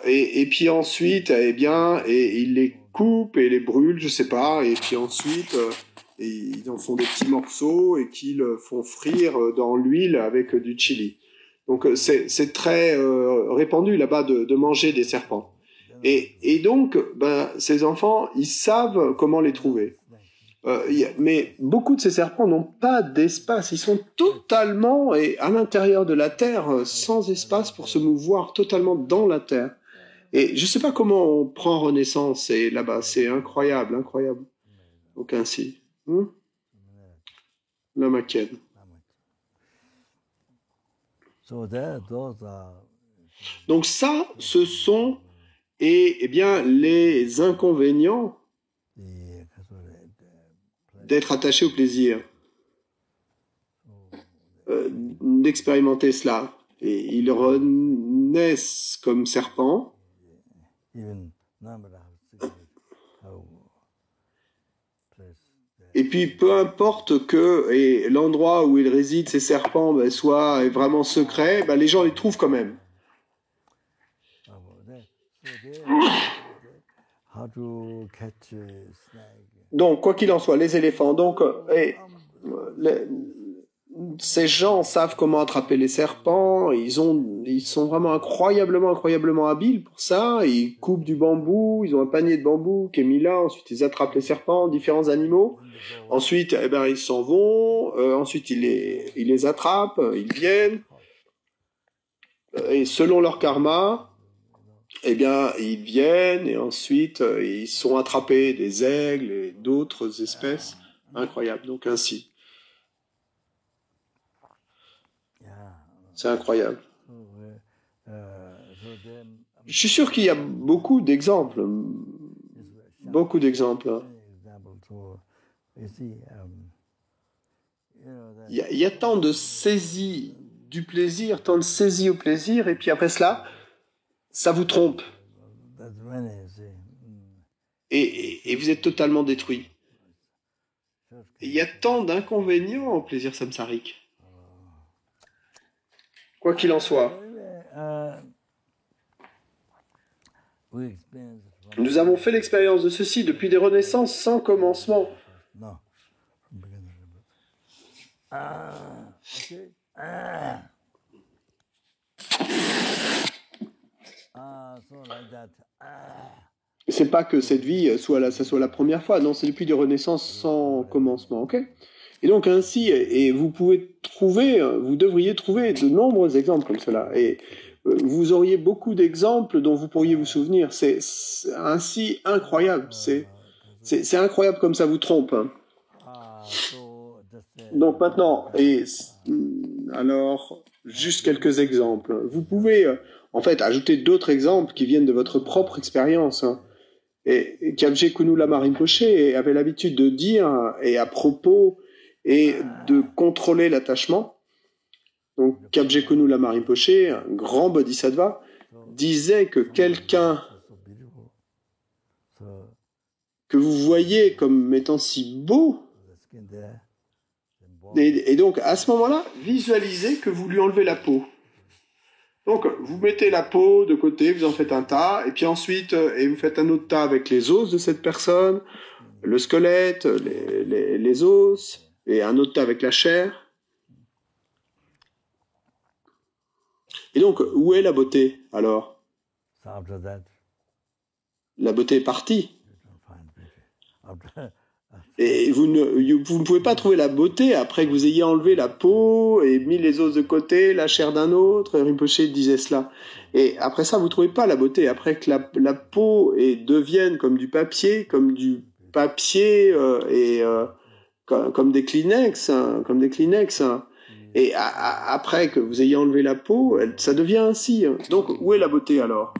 Et puis ensuite, ils les coupent et les brûlent, je sais pas. Et puis ensuite... et ils en font des petits morceaux et qu'ils font frire dans l'huile avec du chili. Donc c'est très répandu là-bas de manger des serpents. Et donc, ces enfants, ils savent comment les trouver. Mais beaucoup de ces serpents n'ont pas d'espace. Ils sont totalement à l'intérieur de la terre, sans espace pour se mouvoir, totalement dans la terre. Et je ne sais pas comment on prend renaissance là-bas. C'est incroyable, incroyable. Donc ainsi. La maquette. Donc ça, ce sont les inconvénients d'être attaché au plaisir, d'expérimenter cela. Et ils renaissent comme serpents. Et puis, peu importe que l'endroit où ils résident, ces serpents, soit vraiment secret, les gens les trouvent quand même. Donc, quoi qu'il en soit, les éléphants. Donc, ces gens savent comment attraper les serpents. Ils sont vraiment incroyablement habiles pour ça. Ils coupent du bambou. Ils ont un panier de bambou qui est mis là. Ensuite, ils attrapent les serpents, différents animaux. Ensuite, ils s'en vont. Ensuite, ils les attrapent. Ils viennent. Et selon leur karma, ils viennent. Et ensuite, ils sont attrapés des aigles et d'autres espèces. Incroyable. Donc, ainsi. C'est incroyable. Je suis sûr qu'il y a beaucoup d'exemples. Beaucoup d'exemples. Il y a tant de saisie du plaisir, tant de saisie au plaisir, et puis après cela, ça vous trompe. Et vous êtes totalement détruit. Et il y a tant d'inconvénients au plaisir samsarique. Quoi qu'il en soit. Nous avons fait l'expérience de ceci depuis des renaissances sans commencement. C'est pas que cette vie soit la première fois, non, c'est depuis des renaissances sans commencement, ok? Et donc ainsi, et vous devriez trouver de nombreux exemples comme cela. Et vous auriez beaucoup d'exemples dont vous pourriez vous souvenir. C'est ainsi incroyable. C'est incroyable comme ça vous trompe. Hein. Donc maintenant, alors, juste quelques exemples. Vous pouvez, en fait, ajouter d'autres exemples qui viennent de votre propre expérience. Hein. Et Kyabje Kunu Lama Rinpoche avait l'habitude de dire, et à propos, et de contrôler l'attachement. Donc, Kyabje Kunu Lama Rinpoche, un grand bodhisattva, disait que quelqu'un que vous voyez comme étant si beau, et donc à ce moment-là, visualisez que vous lui enlevez la peau. Donc, vous mettez la peau de côté, vous en faites un tas, et puis ensuite, vous faites un autre tas avec les os de cette personne, le squelette, les os, et un autre tas avec la chair. Et donc, où est la beauté, alors? La beauté est partie. Et vous ne pouvez pas trouver la beauté après que vous ayez enlevé la peau et mis les os de côté, la chair d'un autre. Rinpoche disait cela. Et après ça, vous ne trouvez pas la beauté. Après que la peau devienne comme du papier comme des Kleenex, hein, hein. Et après que vous ayez enlevé la peau, ça devient ainsi. Hein. Donc, où est la beauté alors?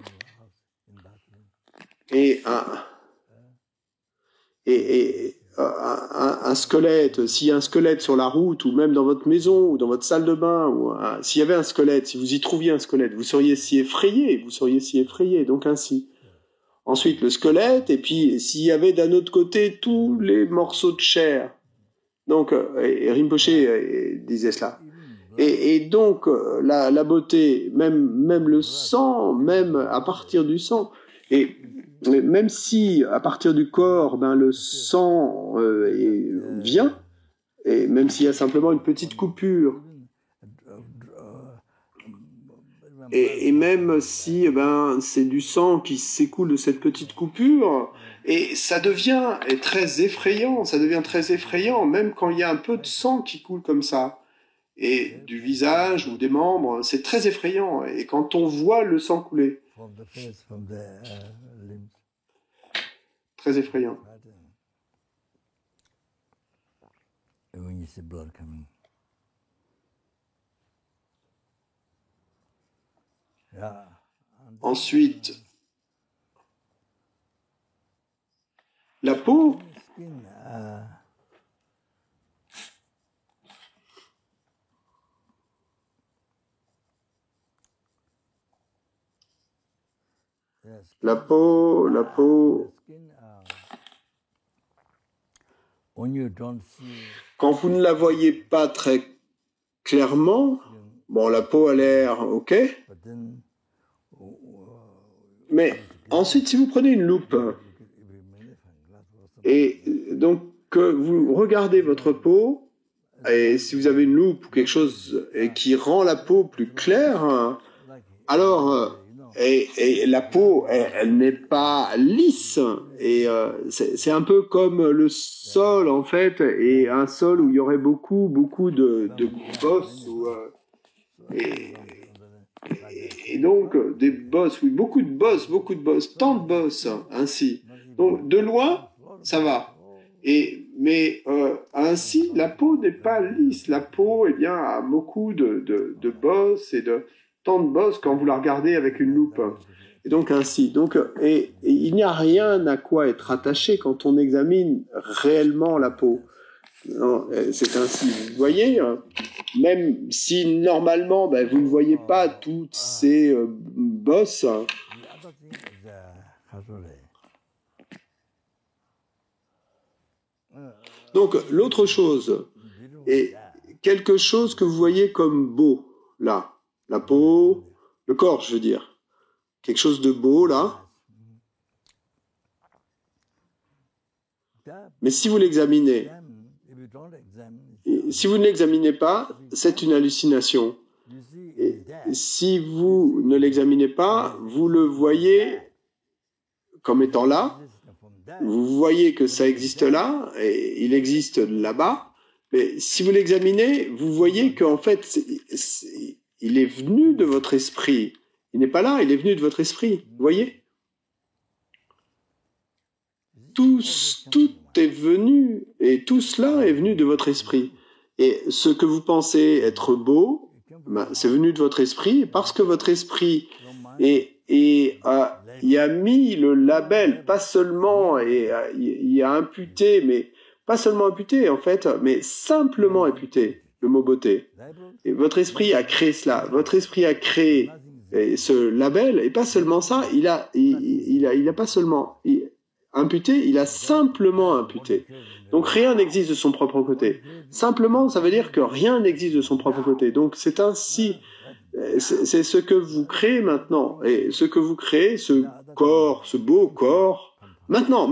Un squelette, s'il y a un squelette sur la route, ou même dans votre maison, ou dans votre salle de bain, s'il y avait un squelette, si vous y trouviez un squelette, vous seriez si effrayé, donc ainsi. Ensuite, le squelette, et puis s'il y avait d'un autre côté tous les morceaux de chair. Donc, Rinpoche disait cela. Et donc, la beauté, même le sang, même à partir du sang, et même si à partir du corps, le sang vient, et même s'il y a simplement une petite coupure, et même si c'est du sang qui s'écoule de cette petite coupure, et ça devient très effrayant, même quand il y a un peu de sang qui coule comme ça, et du visage ou des membres, c'est très effrayant, et quand on voit le sang couler, très effrayant. Ensuite, la peau, quand vous ne la voyez pas très clairement, la peau a l'air ok, mais ensuite, si vous prenez une loupe, et donc que vous regardez votre peau, et si vous avez une loupe ou quelque chose qui rend la peau plus claire, alors et la peau elle n'est pas lisse, et c'est un peu comme le sol en fait, et un sol où il y aurait beaucoup de bosses, et donc des bosses, oui, beaucoup de bosses, tant de bosses, ainsi. Donc de loin ça va, mais ainsi la peau n'est pas lisse, la peau a beaucoup de bosses, et tant de bosses quand vous la regardez avec une loupe, et donc ainsi. Donc et il n'y a rien à quoi être attaché quand on examine réellement la peau. C'est ainsi, vous voyez, même si normalement vous ne voyez pas toutes ces bosses. Donc l'autre chose est quelque chose que vous voyez comme beau, là, la peau, Le corps, je veux dire. Quelque chose de beau, là. Mais si vous l'examinez, si vous ne l'examinez pas, c'est une hallucination. Et si vous ne l'examinez pas, vous le voyez comme étant là. Vous voyez que ça existe là, et il existe là-bas. Mais si vous l'examinez, vous voyez qu'en fait, il est venu de votre esprit. Il n'est pas là, il est venu de votre esprit. Vous voyez ? Tout est venu, et tout cela est venu de votre esprit. Et ce que vous pensez être beau, c'est venu de votre esprit, parce que votre esprit y a mis le label, pas seulement, et y a imputé, mais pas seulement imputé en fait, mais simplement imputé, le mot beauté. Et votre esprit a créé cela, votre esprit a créé ce label, et pas seulement ça, il a pas seulement imputé, il a simplement imputé. Donc rien n'existe de son propre côté. Simplement, ça veut dire que rien n'existe de son propre côté. Donc c'est ainsi, c'est ce que vous créez maintenant. Et ce que vous créez, ce corps, ce beau corps, maintenant.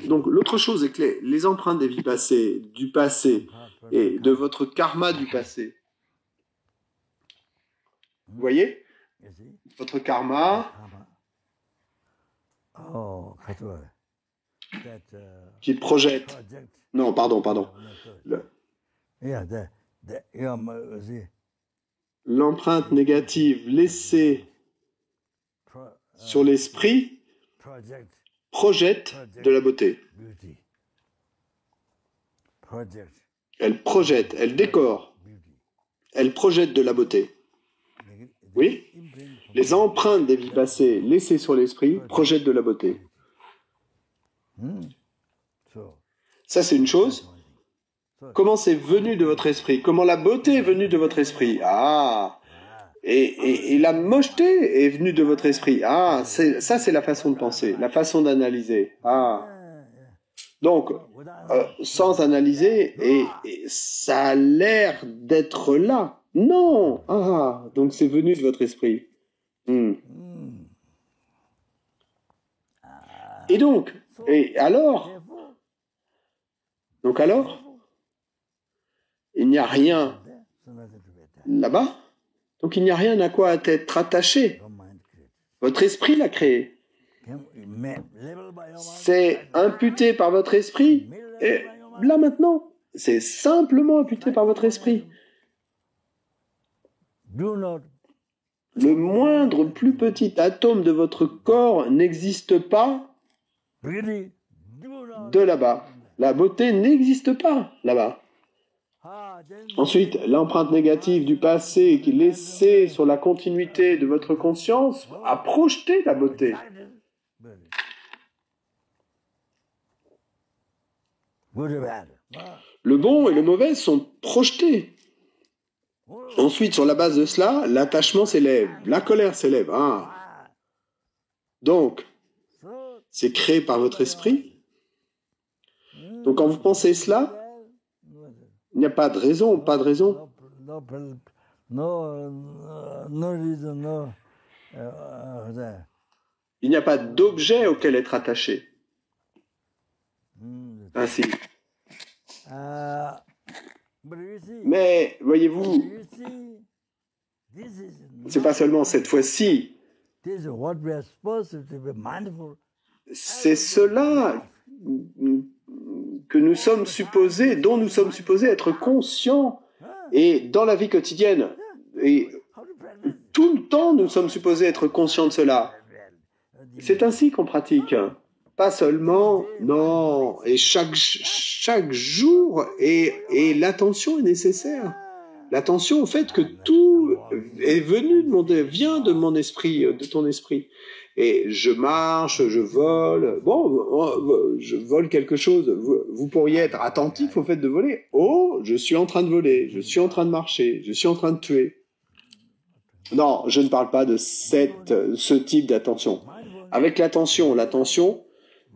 Donc l'autre chose, c'est que les empreintes des vies passées, du passé, et de votre karma du passé. Vous voyez ? Votre karma qui projette. Non, pardon. L'empreinte négative laissée sur l'esprit projette de la beauté. Elle projette, elle décore. Elle projette de la beauté. Oui ? Les empreintes des vies passées laissées sur l'esprit projettent de la beauté. Ça, c'est une chose. Comment c'est venu de votre esprit? Comment la beauté est venue de votre esprit? Ah! Et la mocheté est venue de votre esprit. Ah! Ça, c'est la façon de penser, la façon d'analyser. Ah! Donc, sans analyser, et ça a l'air d'être là. Non! Ah! Donc, c'est venu de votre esprit. Et donc, alors, il n'y a rien là-bas, donc il n'y a rien à quoi être attaché. Votre esprit l'a créé. C'est imputé par votre esprit, et là maintenant, c'est simplement imputé par votre esprit. Le moindre plus petit atome de votre corps n'existe pas de là-bas. La beauté n'existe pas là-bas. Ensuite, l'empreinte négative du passé qui est laissée sur la continuité de votre conscience a projeté la beauté. Le bon et le mauvais sont projetés. Ensuite, sur la base de cela, l'attachement s'élève, la colère s'élève. Ah. Donc, c'est créé par votre esprit. Donc, quand vous pensez cela, il n'y a pas de raison, Il n'y a pas d'objet auquel être attaché. Ainsi. Mais, voyez-vous, c'est pas seulement cette fois-ci. C'est cela que nous sommes supposés, dont nous sommes supposés être conscients, et dans la vie quotidienne, et tout le temps nous sommes supposés être conscients de cela. C'est ainsi qu'on pratique. Pas seulement, non, et chaque jour, et l'attention est nécessaire. L'attention au fait que tout est venu vient de mon esprit, de ton esprit. Et je marche, je vole, je vole quelque chose. Vous pourriez être attentif au fait de voler. Oh, je suis en train de voler, je suis en train de marcher, je suis en train de tuer. Non, je ne parle pas de ce type d'attention. Avec l'attention,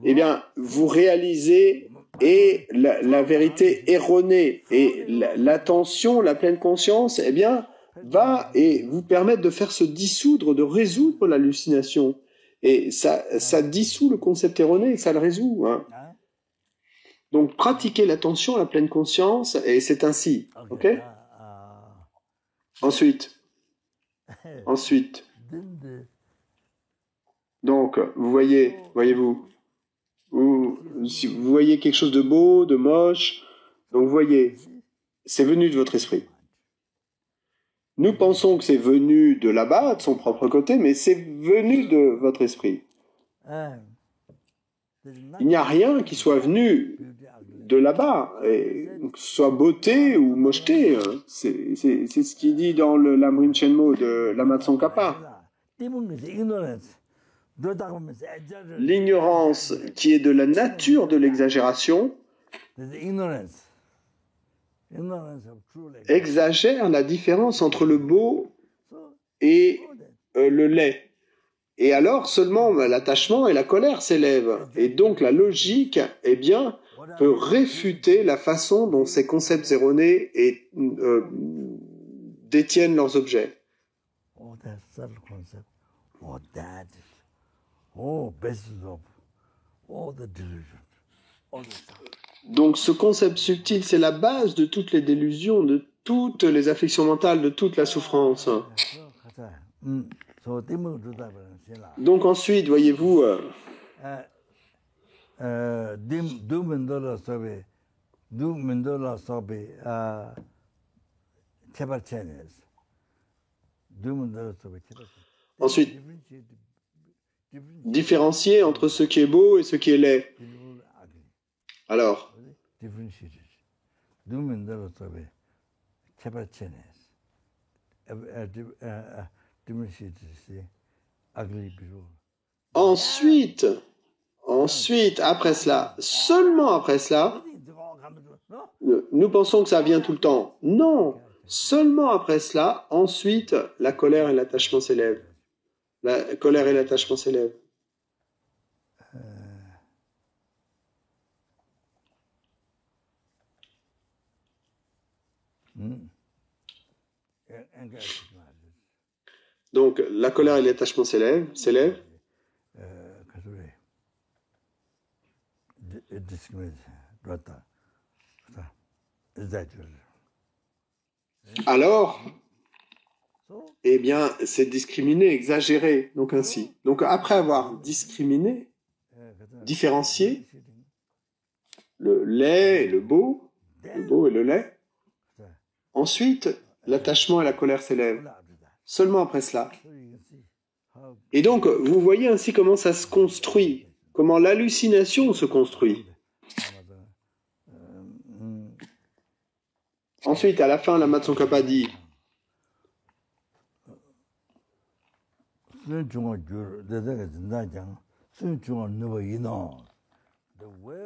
eh bien, vous réalisez et la vérité erronée et l'attention, la pleine conscience, eh bien, va et vous permettre de faire se dissoudre, de résoudre l'hallucination. Et ça dissout le concept erroné et ça le résout. Hein. Donc, pratiquez l'attention à la pleine conscience et c'est ainsi. Ok? Ensuite. Donc, voyez-vous, si vous voyez quelque chose de beau, de moche, donc vous voyez, c'est venu de votre esprit. Nous pensons que c'est venu de là-bas, de son propre côté, mais c'est venu de votre esprit. Il n'y a rien qui soit venu de là-bas, et que ce soit beauté ou mocheté. C'est ce qu'il dit dans le Lamrim Shenmo de Lama Tsongkhapa. L'ignorance qui est de la nature de l'exagération exagère la différence entre le beau et le laid. Et alors seulement l'attachement et la colère s'élèvent. Et donc la logique, eh bien, peut réfuter la façon dont ces concepts erronés détiennent leurs objets. Donc ce concept subtil, c'est la base de toutes les délusions, de toutes les afflictions mentales, de toute la souffrance. Donc ensuite, voyez-vous, ensuite, différencier entre ce qui est beau et ce qui est laid. Alors, ensuite, après cela, seulement après cela, nous pensons que ça vient tout le temps. Non, seulement après cela, ensuite, la colère et l'attachement s'élèvent. La colère et l'attachement s'élèvent. Donc, la colère et l'attachement s'élèvent. Alors, eh bien, c'est discriminer, exagérer, donc ainsi. Donc, après avoir discriminé, différencié le laid et le beau et le laid, ensuite, l'attachement et la colère s'élèvent. Seulement après cela. Et donc, vous voyez ainsi comment ça se construit, comment l'hallucination se construit. Ensuite, à la fin, Lama Tsongkhapa dit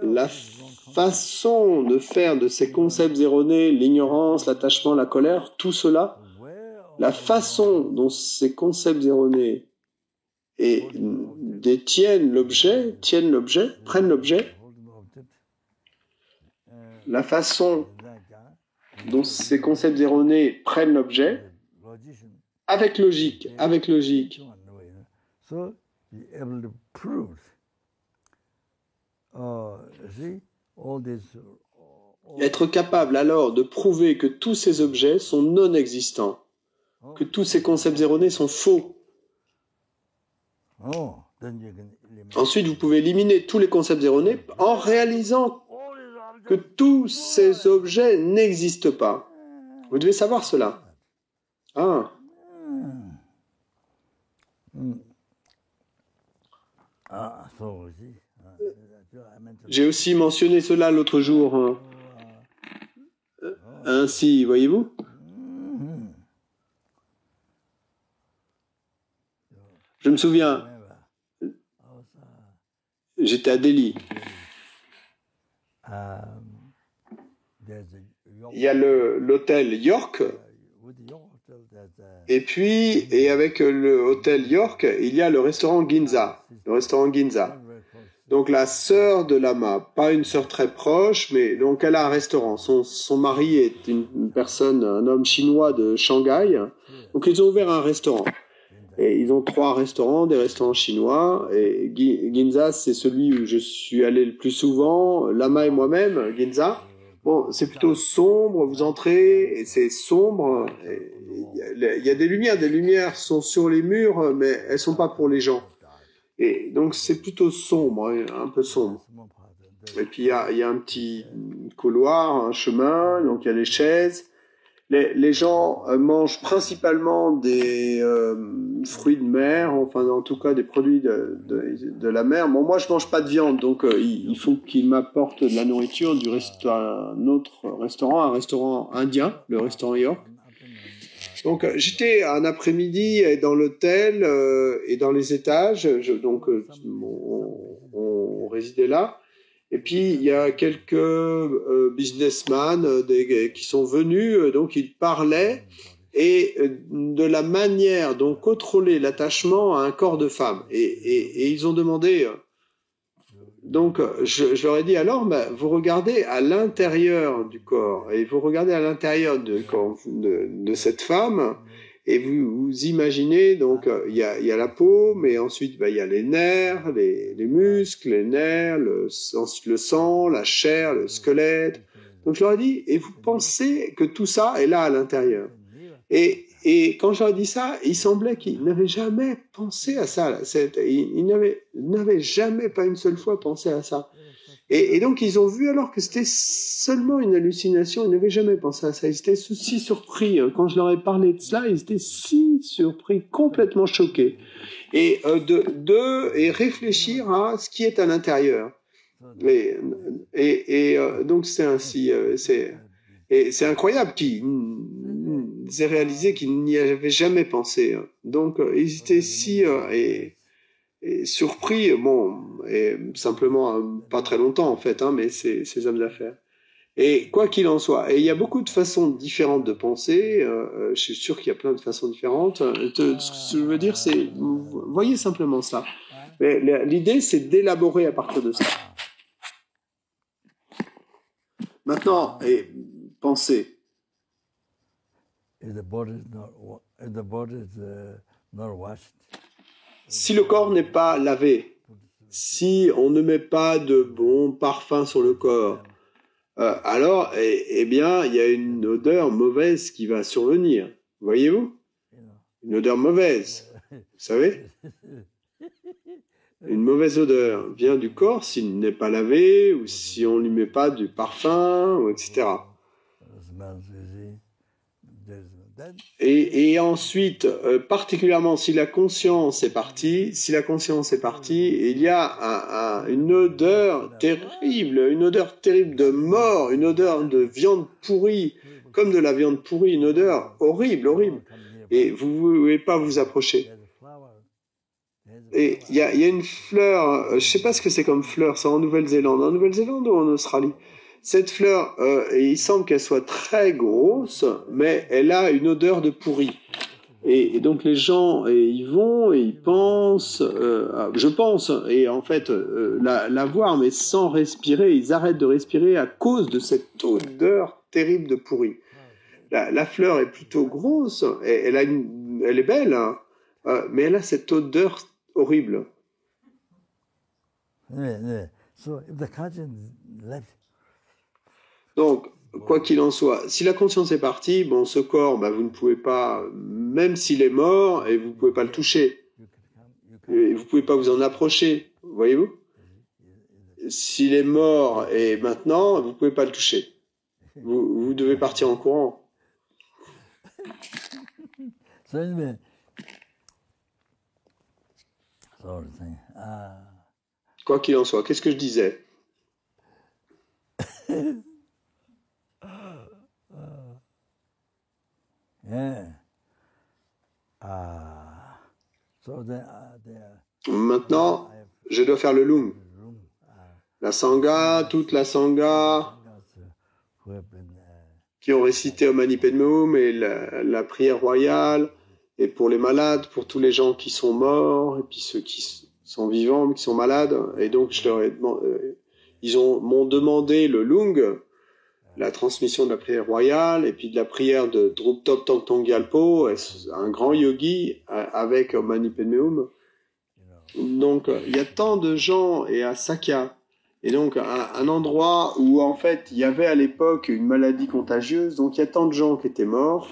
la façon de faire de ces concepts erronés, l'ignorance, l'attachement, la colère, tout cela, la façon dont ces concepts erronés prennent l'objet, la façon dont ces concepts erronés prennent l'objet, avec logique. Être capable alors de prouver que tous ces objets sont non existants, que tous ces concepts erronés sont faux. Ensuite, vous pouvez éliminer tous les concepts erronés en réalisant que tous ces objets n'existent pas. Vous devez savoir cela. J'ai aussi mentionné cela l'autre jour. Ainsi, voyez-vous ? Je me souviens, j'étais à Delhi. Il y a l'hôtel York, et avec le hôtel York, il y a le restaurant Ginza. donc la sœur de Lama, pas une sœur très proche, mais donc elle a un restaurant. Son mari est une personne, un homme chinois de Shanghai. Donc ils ont ouvert un restaurant. Et ils ont 3 restaurants, des restaurants chinois. Et Ginza, c'est celui où je suis allé le plus souvent. Lama et moi-même, Ginza. Bon, c'est plutôt sombre, vous entrez, et c'est sombre. Il y a des lumières sont sur les murs, mais elles sont pas pour les gens. Et donc c'est plutôt sombre, un peu sombre. Et puis il y a un petit couloir, un chemin, donc il y a les chaises. Les gens mangent principalement des fruits de mer, enfin en tout cas des produits de la mer. Bon, moi je mange pas de viande, donc il faut qu'ils m'apportent de la nourriture un autre restaurant, un restaurant indien, le restaurant York. Donc j'étais un après-midi dans l'hôtel et dans les étages, on résidait là. Et puis il y a quelques businessmen qui sont venus, donc ils parlaient et de la manière dont contrôler l'attachement à un corps de femme. Et ils ont demandé. Donc je leur ai dit alors, vous regardez à l'intérieur du corps et vous regardez à l'intérieur de cette femme. Et vous imaginez, donc, il y a la peau, mais ensuite, il y a les nerfs, les muscles, les nerfs, ensuite le sang, la chair, le squelette. Donc, je leur ai dit, et vous pensez que tout ça est là à l'intérieur. Et quand je leur ai dit ça, il semblait qu'ils n'avaient jamais pensé à ça. Ils n'avaient jamais, pas une seule fois, pensé à ça. Et donc, ils ont vu alors que c'était seulement une hallucination. Ils n'avaient jamais pensé à ça. Ils étaient si surpris. Quand je leur ai parlé de cela, ils étaient si surpris, complètement choqués. Et et réfléchir à ce qui est à l'intérieur. Donc, c'est ainsi. C'est incroyable qu'ils aient réalisé qu'ils n'y avaient jamais pensé. Donc, ils étaient si... et surpris, et simplement pas très longtemps en fait, mais ces hommes d'affaires. Et quoi qu'il en soit, et il y a beaucoup de façons différentes de penser, je suis sûr qu'il y a plein de façons différentes. Ce que je veux dire, c'est, voyez simplement ça. Mais l'idée, c'est d'élaborer à partir de ça. Maintenant, pensez. Si le corps n'est pas lavé, si on ne met pas de bon parfum sur le corps, alors, bien, il y a une odeur mauvaise qui va survenir. Voyez-vous ? Une odeur mauvaise. Vous savez ? Une mauvaise odeur vient du corps s'il n'est pas lavé ou si on ne lui met pas du parfum, etc. Et ensuite, particulièrement si la conscience est partie, il y a une odeur terrible de mort, une odeur de viande pourrie, comme de la viande pourrie, une odeur horrible. Et vous ne pouvez pas vous approcher. Et il y a une fleur, je ne sais pas ce que c'est comme fleur, c'est en Nouvelle-Zélande. En Nouvelle-Zélande ou en Australie ? Cette fleur, il semble qu'elle soit très grosse, mais elle a une odeur de pourri. Et donc les gens, ils vont, et ils pensent, je pense, et en fait, la voir, mais sans respirer, ils arrêtent de respirer à cause de cette odeur terrible de pourri. La fleur est plutôt grosse, elle est belle, mais elle a cette odeur horrible. Donc, quoi qu'il en soit, si la conscience est partie, ce corps, vous ne pouvez pas, même s'il est mort, et vous ne pouvez pas le toucher. Et vous ne pouvez pas vous en approcher, voyez-vous ? S'il est mort et maintenant, vous ne pouvez pas le toucher. Vous devez partir en courant. Quoi qu'il en soit, qu'est-ce que je disais ? Maintenant, je dois faire le lung. La sangha, toute la sangha qui ont récité au Mani Padme Hum et la prière royale, et pour les malades, pour tous les gens qui sont morts, et puis ceux qui sont vivants, mais qui sont malades. Et donc, je leur ai demandé, m'ont demandé le lung, la transmission de la prière royale, et puis de la prière de Druptop Tongtong Gyalpo, un grand yogi, avec Mani Padme Hum. Donc, il y a tant de gens, et à Sakya, et donc un endroit où en fait il y avait à l'époque une maladie contagieuse, donc il y a tant de gens qui étaient morts,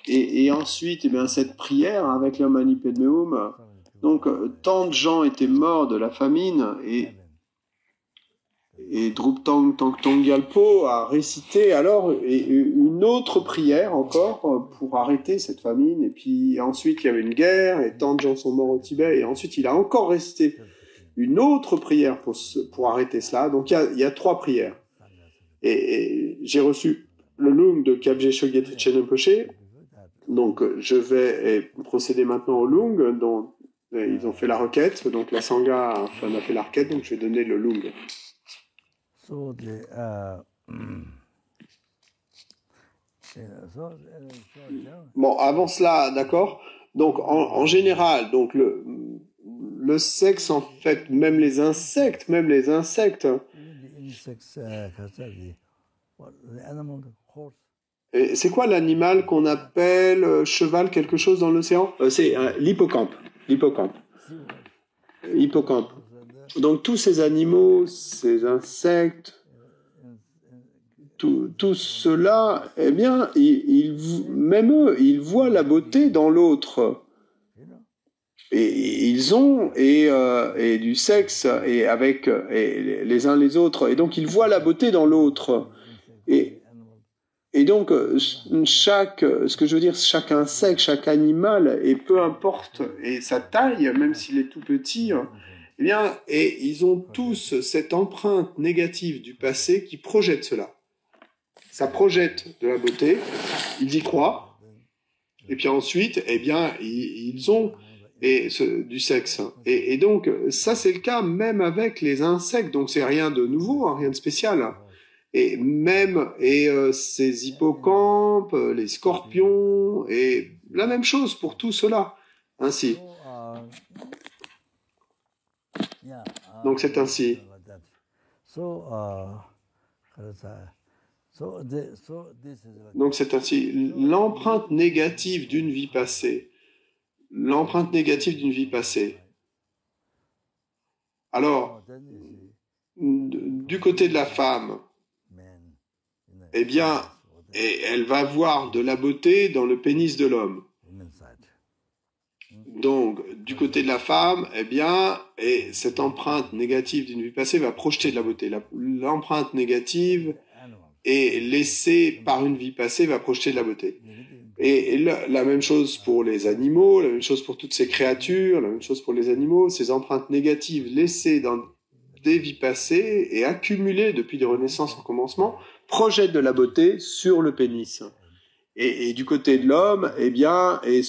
et ensuite, eh bien, cette prière avec le Mani Padme Hum, donc tant de gens étaient morts de la famine, et Druptong Tongtong Gyalpo a récité alors une autre prière encore pour arrêter cette famine. Et puis ensuite il y avait une guerre et tant de gens sont morts au Tibet. Et ensuite il a encore récité une autre prière pour arrêter cela. Donc il y a 3 prières. Et j'ai reçu le lung de Kyabje Chogyet Trikchen Rinpoché. Donc je vais procéder maintenant au lung dont ils ont fait la requête. Donc la Sangha a fait la requête, donc je vais donner le lung. Bon, avant cela, d'accord. Donc, en général, donc le sexe, en fait, même les insectes. C'est quoi l'animal qu'on appelle cheval quelque chose dans l'océan? C'est l'hippocampe. Hippocampe. Donc tous ces animaux, ces insectes, tout cela, eh bien, même eux, ils voient la beauté dans l'autre. Et ils ont et du sexe et avec les uns les autres. Et donc ils voient la beauté dans l'autre. Et donc chaque insecte, chaque animal, et peu importe et sa taille, même s'il est tout petit. Eh bien, et ils ont tous cette empreinte négative du passé qui projette cela. Ça projette de la beauté, ils y croient, et puis ensuite, eh bien, ils ont du sexe. Et donc, ça c'est le cas même avec les insectes, donc c'est rien de nouveau, hein, rien de spécial. Et même, ces hippocampes, les scorpions, et la même chose pour tout cela, ainsi. Donc c'est ainsi. Donc c'est ainsi. L'empreinte négative d'une vie passée. Alors, du côté de la femme, eh bien, elle va voir de la beauté dans le pénis de l'homme. Donc, du côté de la femme, eh bien, et cette empreinte négative d'une vie passée va projeter de la beauté. L'empreinte négative et laissée par une vie passée va projeter de la beauté. Et la même chose pour les animaux, la même chose pour toutes ces créatures, la même chose pour les animaux, ces empreintes négatives laissées dans des vies passées et accumulées depuis des renaissances en commencement, projettent de la beauté sur le pénis. Et du côté de l'homme, eh bien, et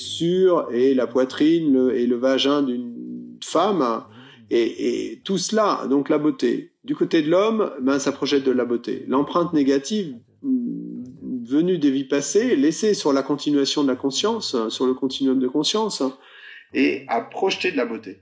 la poitrine et le vagin d'une femme, et tout cela, donc la beauté. Du côté de l'homme, ben, ça projette de la beauté. L'empreinte négative venue des vies passées, laissée sur la continuation de la conscience, sur le continuum de conscience, et a projeté de la beauté.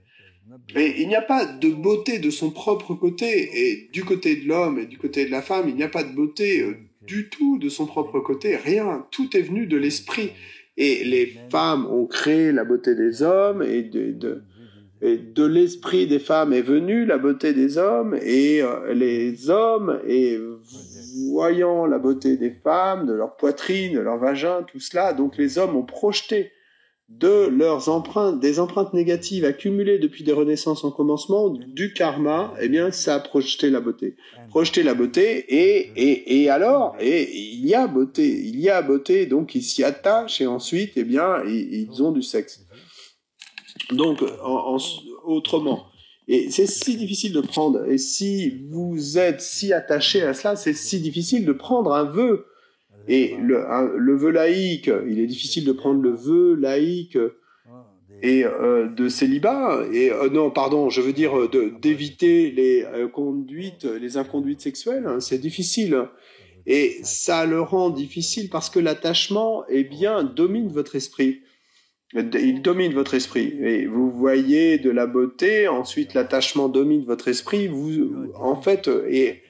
Et il n'y a pas de beauté de son propre côté, et du côté de l'homme et du côté de la femme, il n'y a pas de beauté du tout de son propre côté, rien, tout est venu de l'esprit. Et les femmes ont créé la beauté des hommes, et de l'esprit des femmes est venue la beauté des hommes, et les hommes, et voyant la beauté des femmes, de leur poitrine, de leur vagin, tout cela, donc les hommes ont projeté de leurs empreintes, des empreintes négatives accumulées depuis des renaissances en commencement, du karma, eh bien, ça a projeté la beauté. Projeté la beauté, et alors, il y a beauté, donc ils s'y attachent, et ensuite, eh bien, ils ont du sexe. Donc, autrement. Et c'est si difficile de prendre, et si vous êtes si attaché à cela, c'est si difficile de prendre un vœu. Et le vœu laïque, il est difficile de prendre le vœu laïque et de célibat, je veux dire d'éviter les inconduites sexuelles, hein, c'est difficile. Et ça le rend difficile parce que l'attachement, eh bien, domine votre esprit. Il domine votre esprit. Et vous voyez de la beauté, ensuite l'attachement domine votre esprit. En fait, et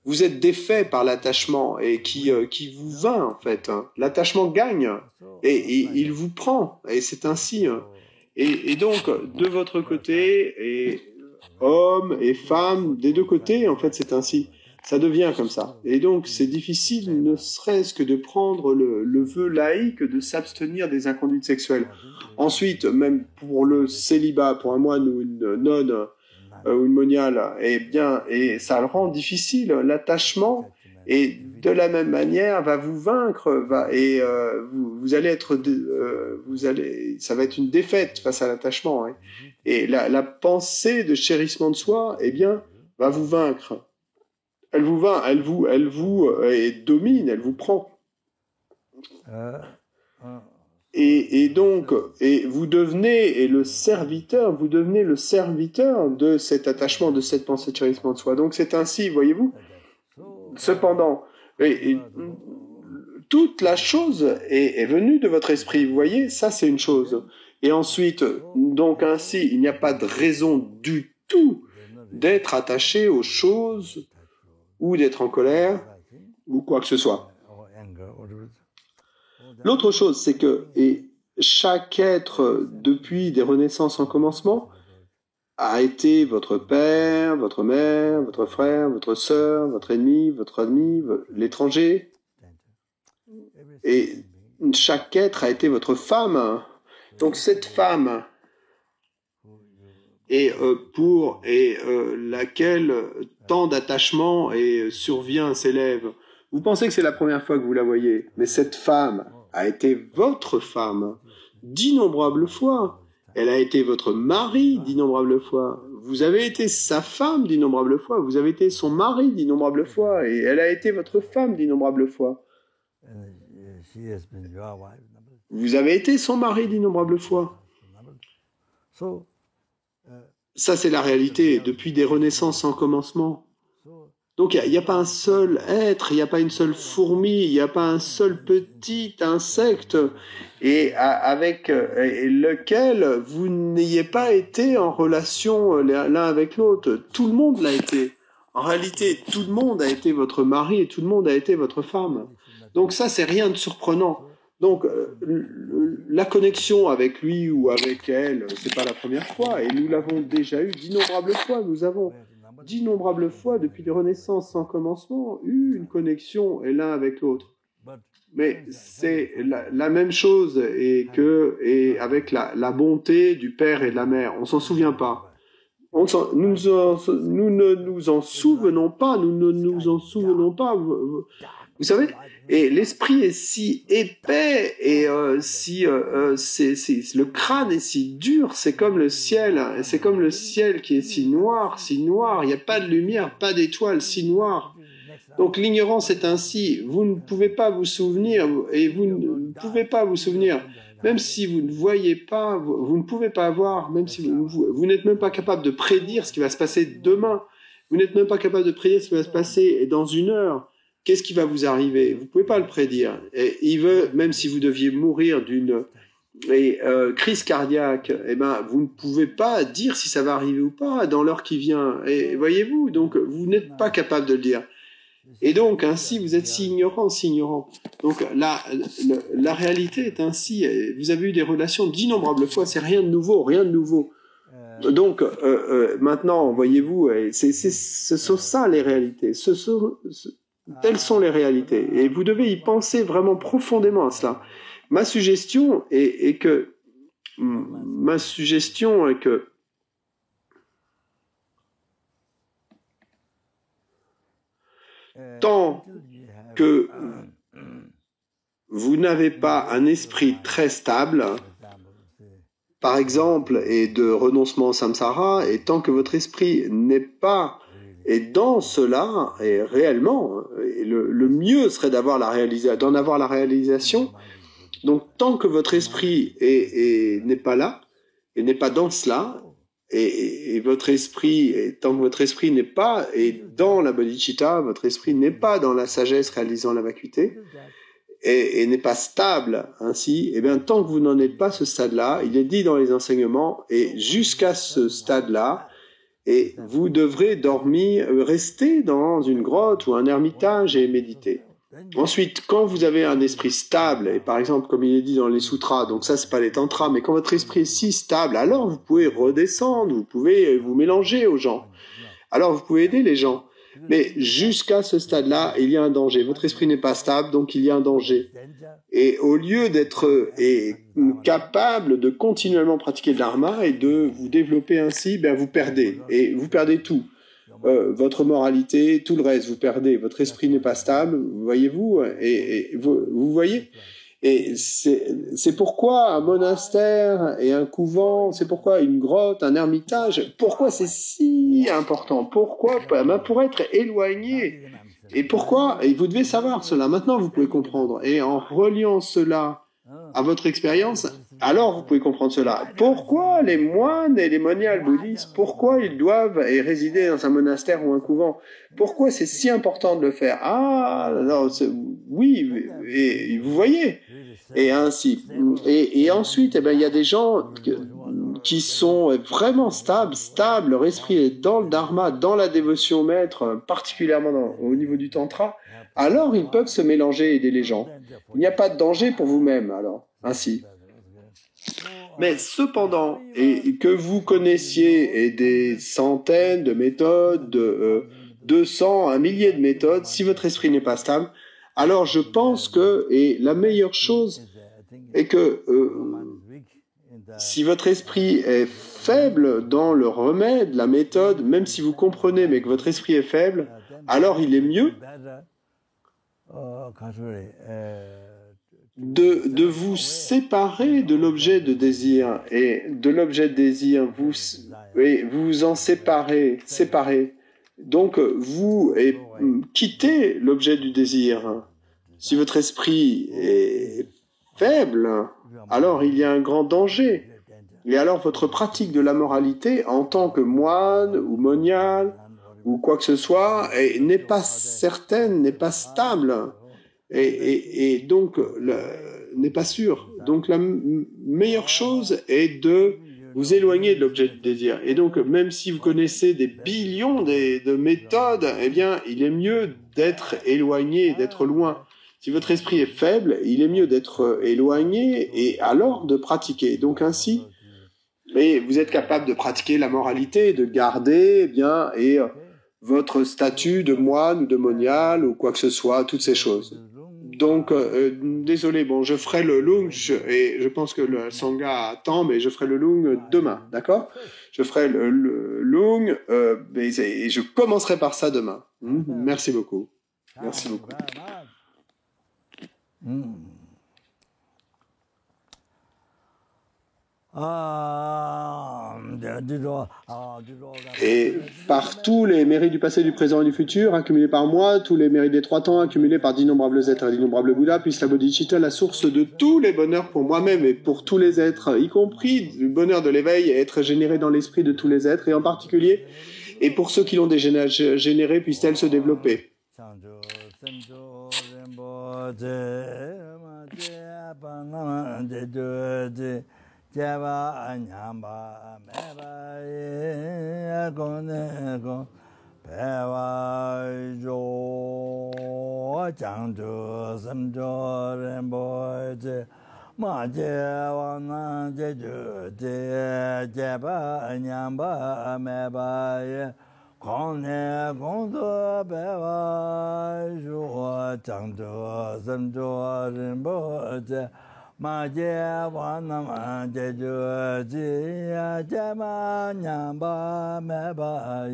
vous êtes défait par l'attachement et qui vous vainc, en fait. L'attachement gagne et il vous prend. Et c'est ainsi. Et donc, de votre côté, et hommes et femmes, des deux côtés, en fait, c'est ainsi. Ça devient comme ça. Et donc, c'est difficile, ne serait-ce que de prendre le vœu laïque de s'abstenir des inconduites sexuelles. Ensuite, même pour le célibat, pour un moine ou une nonne ou une moniale, et ça le rend difficile. L'attachement, et de la même manière, va vous vaincre, vous allez être, ça va être une défaite face à l'attachement. Hein. Et la pensée de chérissement de soi, va vous vaincre. Elle vous vainc, elle vous domine, elle vous prend. Et donc, vous devenez le serviteur de cet attachement, de cette pensée de chérissement de soi. Donc c'est ainsi, voyez-vous. Cependant, toute la chose est venue de votre esprit. Vous voyez, ça c'est une chose. Et ensuite, donc ainsi, il n'y a pas de raison du tout d'être attaché aux choses ou d'être en colère, ou quoi que ce soit. L'autre chose, c'est que chaque être, depuis des renaissances en commencement, a été votre père, votre mère, votre frère, votre sœur, votre ennemi, l'étranger. Et chaque être a été votre femme. Donc cette femme laquelle tant d'attachement survient, s'élève. Vous pensez que c'est la première fois que vous la voyez, mais cette femme a été votre femme d'innombrables fois. Elle a été votre mari d'innombrables fois. Vous avez été sa femme d'innombrables fois. Vous avez été son mari d'innombrables fois. Et elle a été votre femme d'innombrables fois. Vous avez été son mari d'innombrables fois. Ça, c'est la réalité, depuis des renaissances sans commencement. Donc, il n'y a pas un seul être, il n'y a pas une seule fourmi, il n'y a pas un seul petit insecte avec lequel vous n'ayez pas été en relation l'un avec l'autre. Tout le monde l'a été. En réalité, tout le monde a été votre mari et tout le monde a été votre femme. Donc ça, c'est rien de surprenant. Donc, la connexion avec lui ou avec elle, c'est pas la première fois, et nous l'avons déjà eu d'innombrables fois. Nous avons d'innombrables fois, depuis les renaissances sans commencement, eu une connexion l'un avec l'autre. Mais c'est la même chose et avec la bonté du père et de la mère. On s'en souvient pas. Nous ne nous en souvenons pas. Vous savez, et l'esprit est si épais et le crâne est si dur, c'est comme le ciel qui est si noir, il n'y a pas de lumière, pas d'étoile, si noir. Donc l'ignorance est ainsi, vous ne pouvez pas vous souvenir, et vous ne pouvez pas vous souvenir, même si vous ne voyez pas, vous ne pouvez pas voir, même si vous n'êtes même pas capable de prédire ce qui va se passer demain, vous n'êtes même pas capable de prédire ce qui va se passer dans une heure. Qu'est-ce qui va vous arriver? Vous ne pouvez pas le prédire. Et il veut, même si vous deviez mourir d'une crise cardiaque, vous ne pouvez pas dire si ça va arriver ou pas dans l'heure qui vient. Et voyez-vous, donc vous n'êtes pas capable de le dire. Et donc, ainsi, vous êtes si ignorant. Donc, la réalité est ainsi. Vous avez eu des relations d'innombrables fois. C'est rien de nouveau. Donc, maintenant, voyez-vous, ce sont ça les réalités. Telles sont les réalités. Et vous devez y penser vraiment profondément à cela. Ma suggestion est que tant que vous n'avez pas un esprit très stable, par exemple, et de renoncement au samsara, et tant que votre esprit n'est pas et dans cela, et réellement, le mieux serait d'en avoir la réalisation. Donc, tant que votre esprit n'est pas là, et n'est pas dans cela, et votre esprit, tant que votre esprit n'est pas dans la bodhicitta, votre esprit n'est pas dans la sagesse réalisant la vacuité, et n'est pas stable ainsi, eh bien, tant que vous n'en êtes pas à ce stade-là, il est dit dans les enseignements, et jusqu'à ce stade-là, et vous devrez dormir, rester dans une grotte ou un ermitage et méditer. Ensuite, quand vous avez un esprit stable, et par exemple, comme il est dit dans les sutras, donc ça c'est pas les tantras, mais quand votre esprit est si stable, alors vous pouvez redescendre, vous pouvez vous mélanger aux gens. Alors vous pouvez aider les gens. Mais jusqu'à ce stade-là, il y a un danger. Votre esprit n'est pas stable, donc il y a un danger. Et au lieu d'être capable de continuellement pratiquer le dharma et de vous développer ainsi, ben vous perdez. Et vous perdez tout. Votre moralité, tout le reste, vous perdez. Votre esprit n'est pas stable, voyez-vous, et vous voyez. Et c'est pourquoi un monastère et un couvent, c'est pourquoi une grotte, un ermitage, pourquoi c'est si important? Pourquoi? Ben pour être éloigné. Et pourquoi? Et vous devez savoir cela. Maintenant, vous pouvez comprendre. Et en reliant cela à votre expérience, alors vous pouvez comprendre cela. Pourquoi les moines et les moniales bouddhistes, pourquoi ils doivent résider dans un monastère ou un couvent? Pourquoi c'est si important de le faire? Ah, alors, oui, et vous voyez. Et ainsi. Et ensuite, eh ben, il y a des gens qui sont vraiment stables, leur esprit est dans le dharma, dans la dévotion au maître, particulièrement au niveau du tantra, alors ils peuvent se mélanger et aider les gens. Il n'y a pas de danger pour vous-même, alors, ainsi. Mais cependant, et que vous connaissiez des centaines de méthodes, 200, 1 millier de méthodes, si votre esprit n'est pas stable, alors je pense que, et la meilleure chose est que si votre esprit est faible dans le remède, la méthode, même si vous comprenez mais que votre esprit est faible, alors il est mieux de vous séparer de l'objet de désir. Et de l'objet de désir, vous en séparez. Donc, vous quittez l'objet du désir. Si votre esprit est faible, alors il y a un grand danger. Et alors, votre pratique de la moralité, en tant que moine ou monial, ou quoi que ce soit, n'est pas certaine, n'est pas stable, et donc n'est pas sûre. Donc, la meilleure chose est de vous éloigner de l'objet du désir. Et donc, même si vous connaissez des billions de méthodes, eh bien, il est mieux d'être éloigné, d'être loin. Si votre esprit est faible, il est mieux d'être éloigné et alors de pratiquer. Donc ainsi, et vous êtes capable de pratiquer la moralité, de garder votre statut de moine ou de monial ou quoi que ce soit, toutes ces choses. Donc, désolé, bon, je ferai le lung, et je pense que le Sangha attend, mais je ferai le lung demain, d'accord? Je ferai le lung, et je commencerai par ça demain. Merci beaucoup. Merci beaucoup. Et par tous les mérites du passé, du présent et du futur, accumulés par moi, tous les mérites des 3 temps, accumulés par d'innombrables êtres et d'innombrables Bouddhas, puisse la bodhicitta, la source de tous les bonheurs pour moi-même et pour tous les êtres, y compris le bonheur de l'éveil, être généré dans l'esprit de tous les êtres, et en particulier, et pour ceux qui l'ont déjà généré, puisse-t-elle se développer. Java Anyamba Meba Ego Pewa Jo Changju Samjo Rembo Ma Jeva Na Jeju Java Anyamba Meba Kone Gondo Pewa Jo Changju Samjo Rembo Ma Jeva Nama Jeju Java Nyamba Meba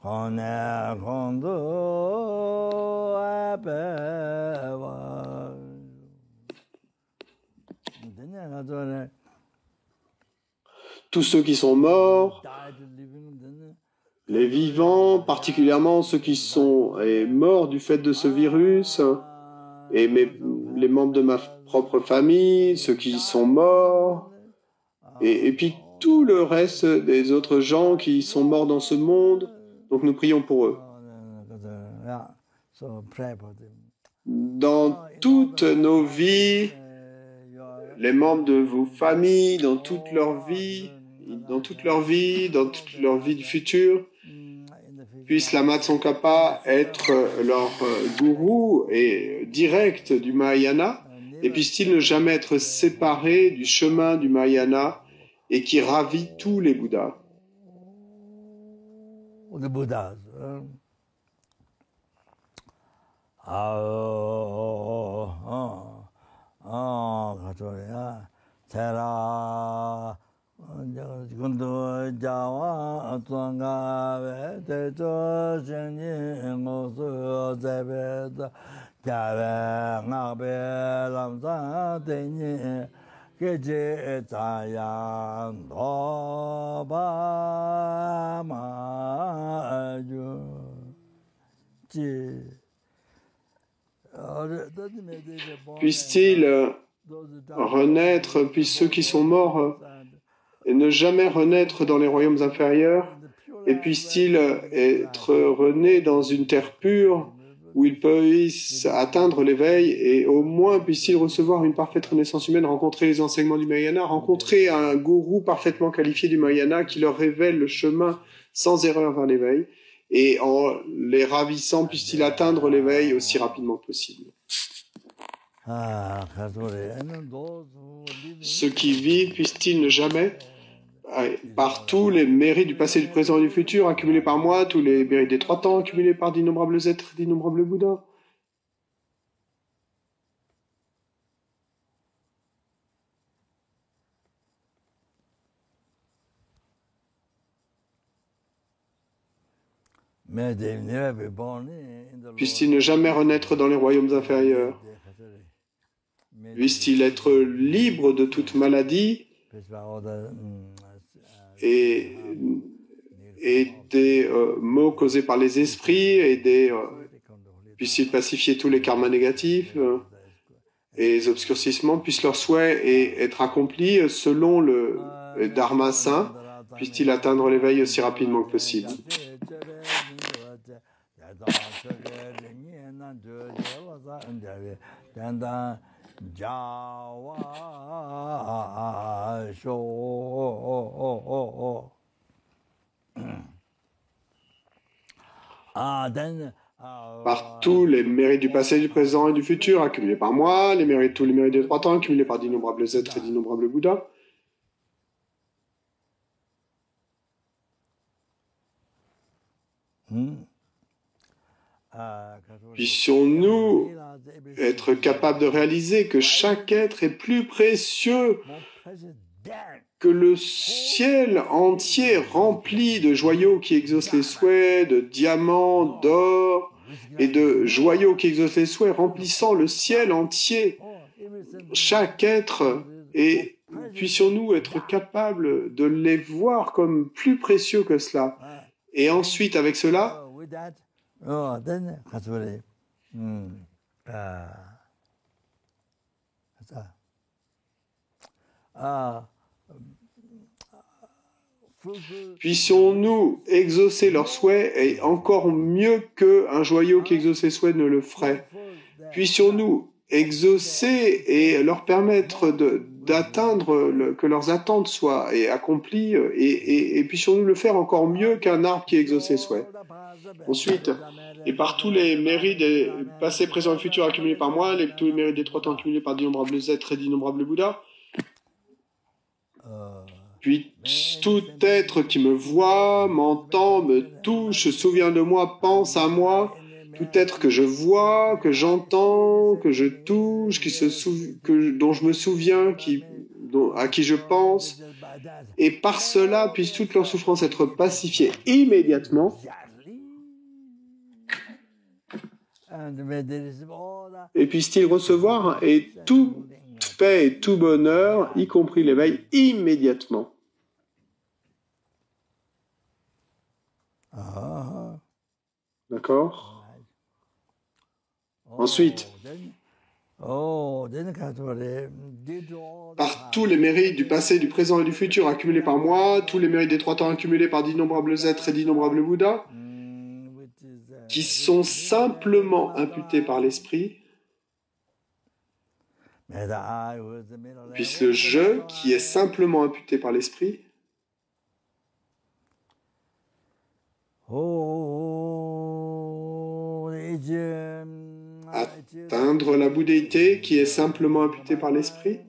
Kone Gondo Pewa. Tous ceux qui sont morts, les vivants, particulièrement ceux qui sont morts du fait de ce virus, et les membres de ma propre famille, ceux qui sont morts, et puis tout le reste des autres gens qui sont morts dans ce monde, donc nous prions pour eux. dans toutes nos vies, les membres de vos familles, dans toute leur vie, dans toute leur vie du futur, puisse Lama Tsongkhapa être leur gourou et direct du Mahayana, et puisse-t-il ne jamais être séparé du chemin du Mahayana et qui ravit tous les Bouddhas. The Buddhas. Tera Gundu Jawa Tsonga Techo Shenyi Ngosu Zebet Jawe Ngabe Lamsa Tenyi Keje Tsayan Doba Maju Ji. Puisse-t-il renaître, puissent ceux qui sont morts et ne jamais renaître dans les royaumes inférieurs, et puisse-t-il être rené dans une terre pure où ils puissent atteindre l'éveil, et au moins puisse-t-il recevoir une parfaite renaissance humaine, rencontrer les enseignements du Mahayana, rencontrer un gourou parfaitement qualifié du Mahayana qui leur révèle le chemin sans erreur vers l'éveil, et en les ravissant, puisse-t-il atteindre l'éveil aussi rapidement que possible. Ceux qui vivent, puissent-ils ne jamais, par tous les mérites du passé, du présent et du futur, accumulés par moi, tous les mérites des 3 temps, accumulés par d'innombrables êtres, d'innombrables Bouddhas. Puisse-t-il ne jamais renaître dans les royaumes inférieurs. Puisse-t-il être libre de toute maladie et des maux causés par les esprits, et puisse-t-il pacifier tous les karmas négatifs et les obscurcissements, puisse leur souhait être accompli selon le Dharma saint, puisse-t-il atteindre l'éveil aussi rapidement que possible. Par tous les mérites du passé, du présent et du futur, accumulés par moi, tous les mérites des 3 temps, accumulés par d'innombrables êtres et d'innombrables Bouddhas. Puissions-nous être capables de réaliser que chaque être est plus précieux que le ciel entier rempli de joyaux qui exaucent les souhaits, de diamants, d'or et de joyaux qui exaucent les souhaits, remplissant le ciel entier. Chaque être, et puissions-nous être capables de les voir comme plus précieux que cela. Et ensuite, avec cela, puissions-nous exaucer leurs souhaits, et encore mieux qu'un joyau qui exauce les souhaits ne le ferait. Puissions-nous exaucer et leur permettre d'atteindre que leurs attentes soient accomplies, et puissions-nous le faire encore mieux qu'un arbre qui exauce les souhaits. Ensuite, et par tous les mérites des passés, présents et futurs accumulés par moi, tous les mérites des 3 temps accumulés par d'innombrables êtres et d'innombrables Bouddhas, puis tout être qui me voit, m'entend, me touche, se souvient de moi, pense à moi, tout être que je vois, que j'entends, que je touche, dont je me souviens, à qui je pense, et par cela puisse toute leur souffrance être pacifiée immédiatement, et puisse-t-il recevoir et toute paix et tout bonheur, y compris l'éveil, immédiatement. D'accord ? Ensuite, par tous les mérites du passé, du présent et du futur accumulés par moi, tous les mérites des 3 temps accumulés par d'innombrables êtres et d'innombrables Bouddhas, qui sont simplement imputés par l'esprit, puisse le je qui est simplement imputé par l'esprit atteindre la bouddhéité qui est simplement imputée par l'esprit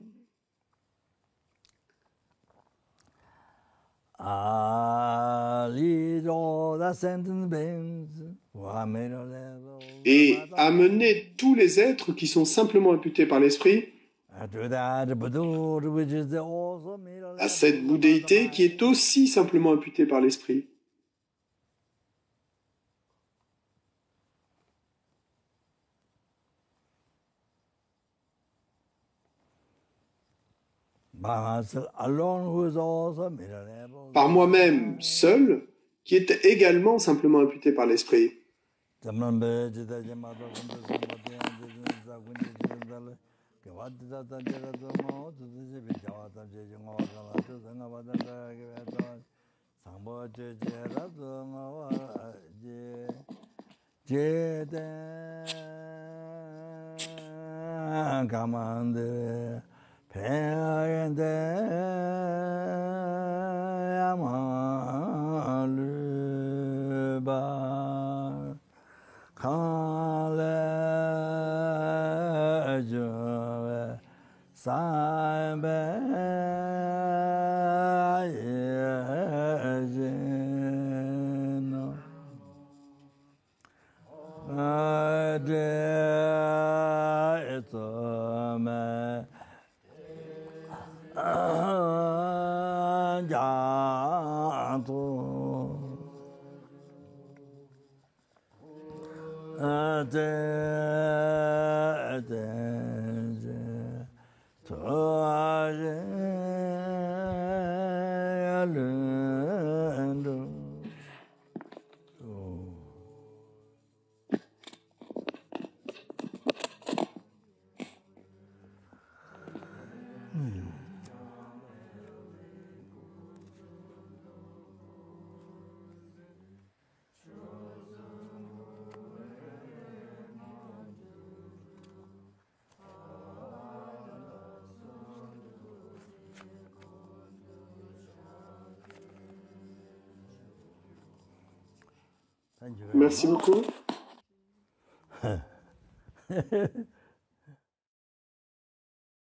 et amener tous les êtres qui sont simplement imputés par l'esprit à cette bouddhéité qui est aussi simplement imputée par l'esprit. Par moi-même seul, qui est également simplement imputé par l'esprit. Merci beaucoup.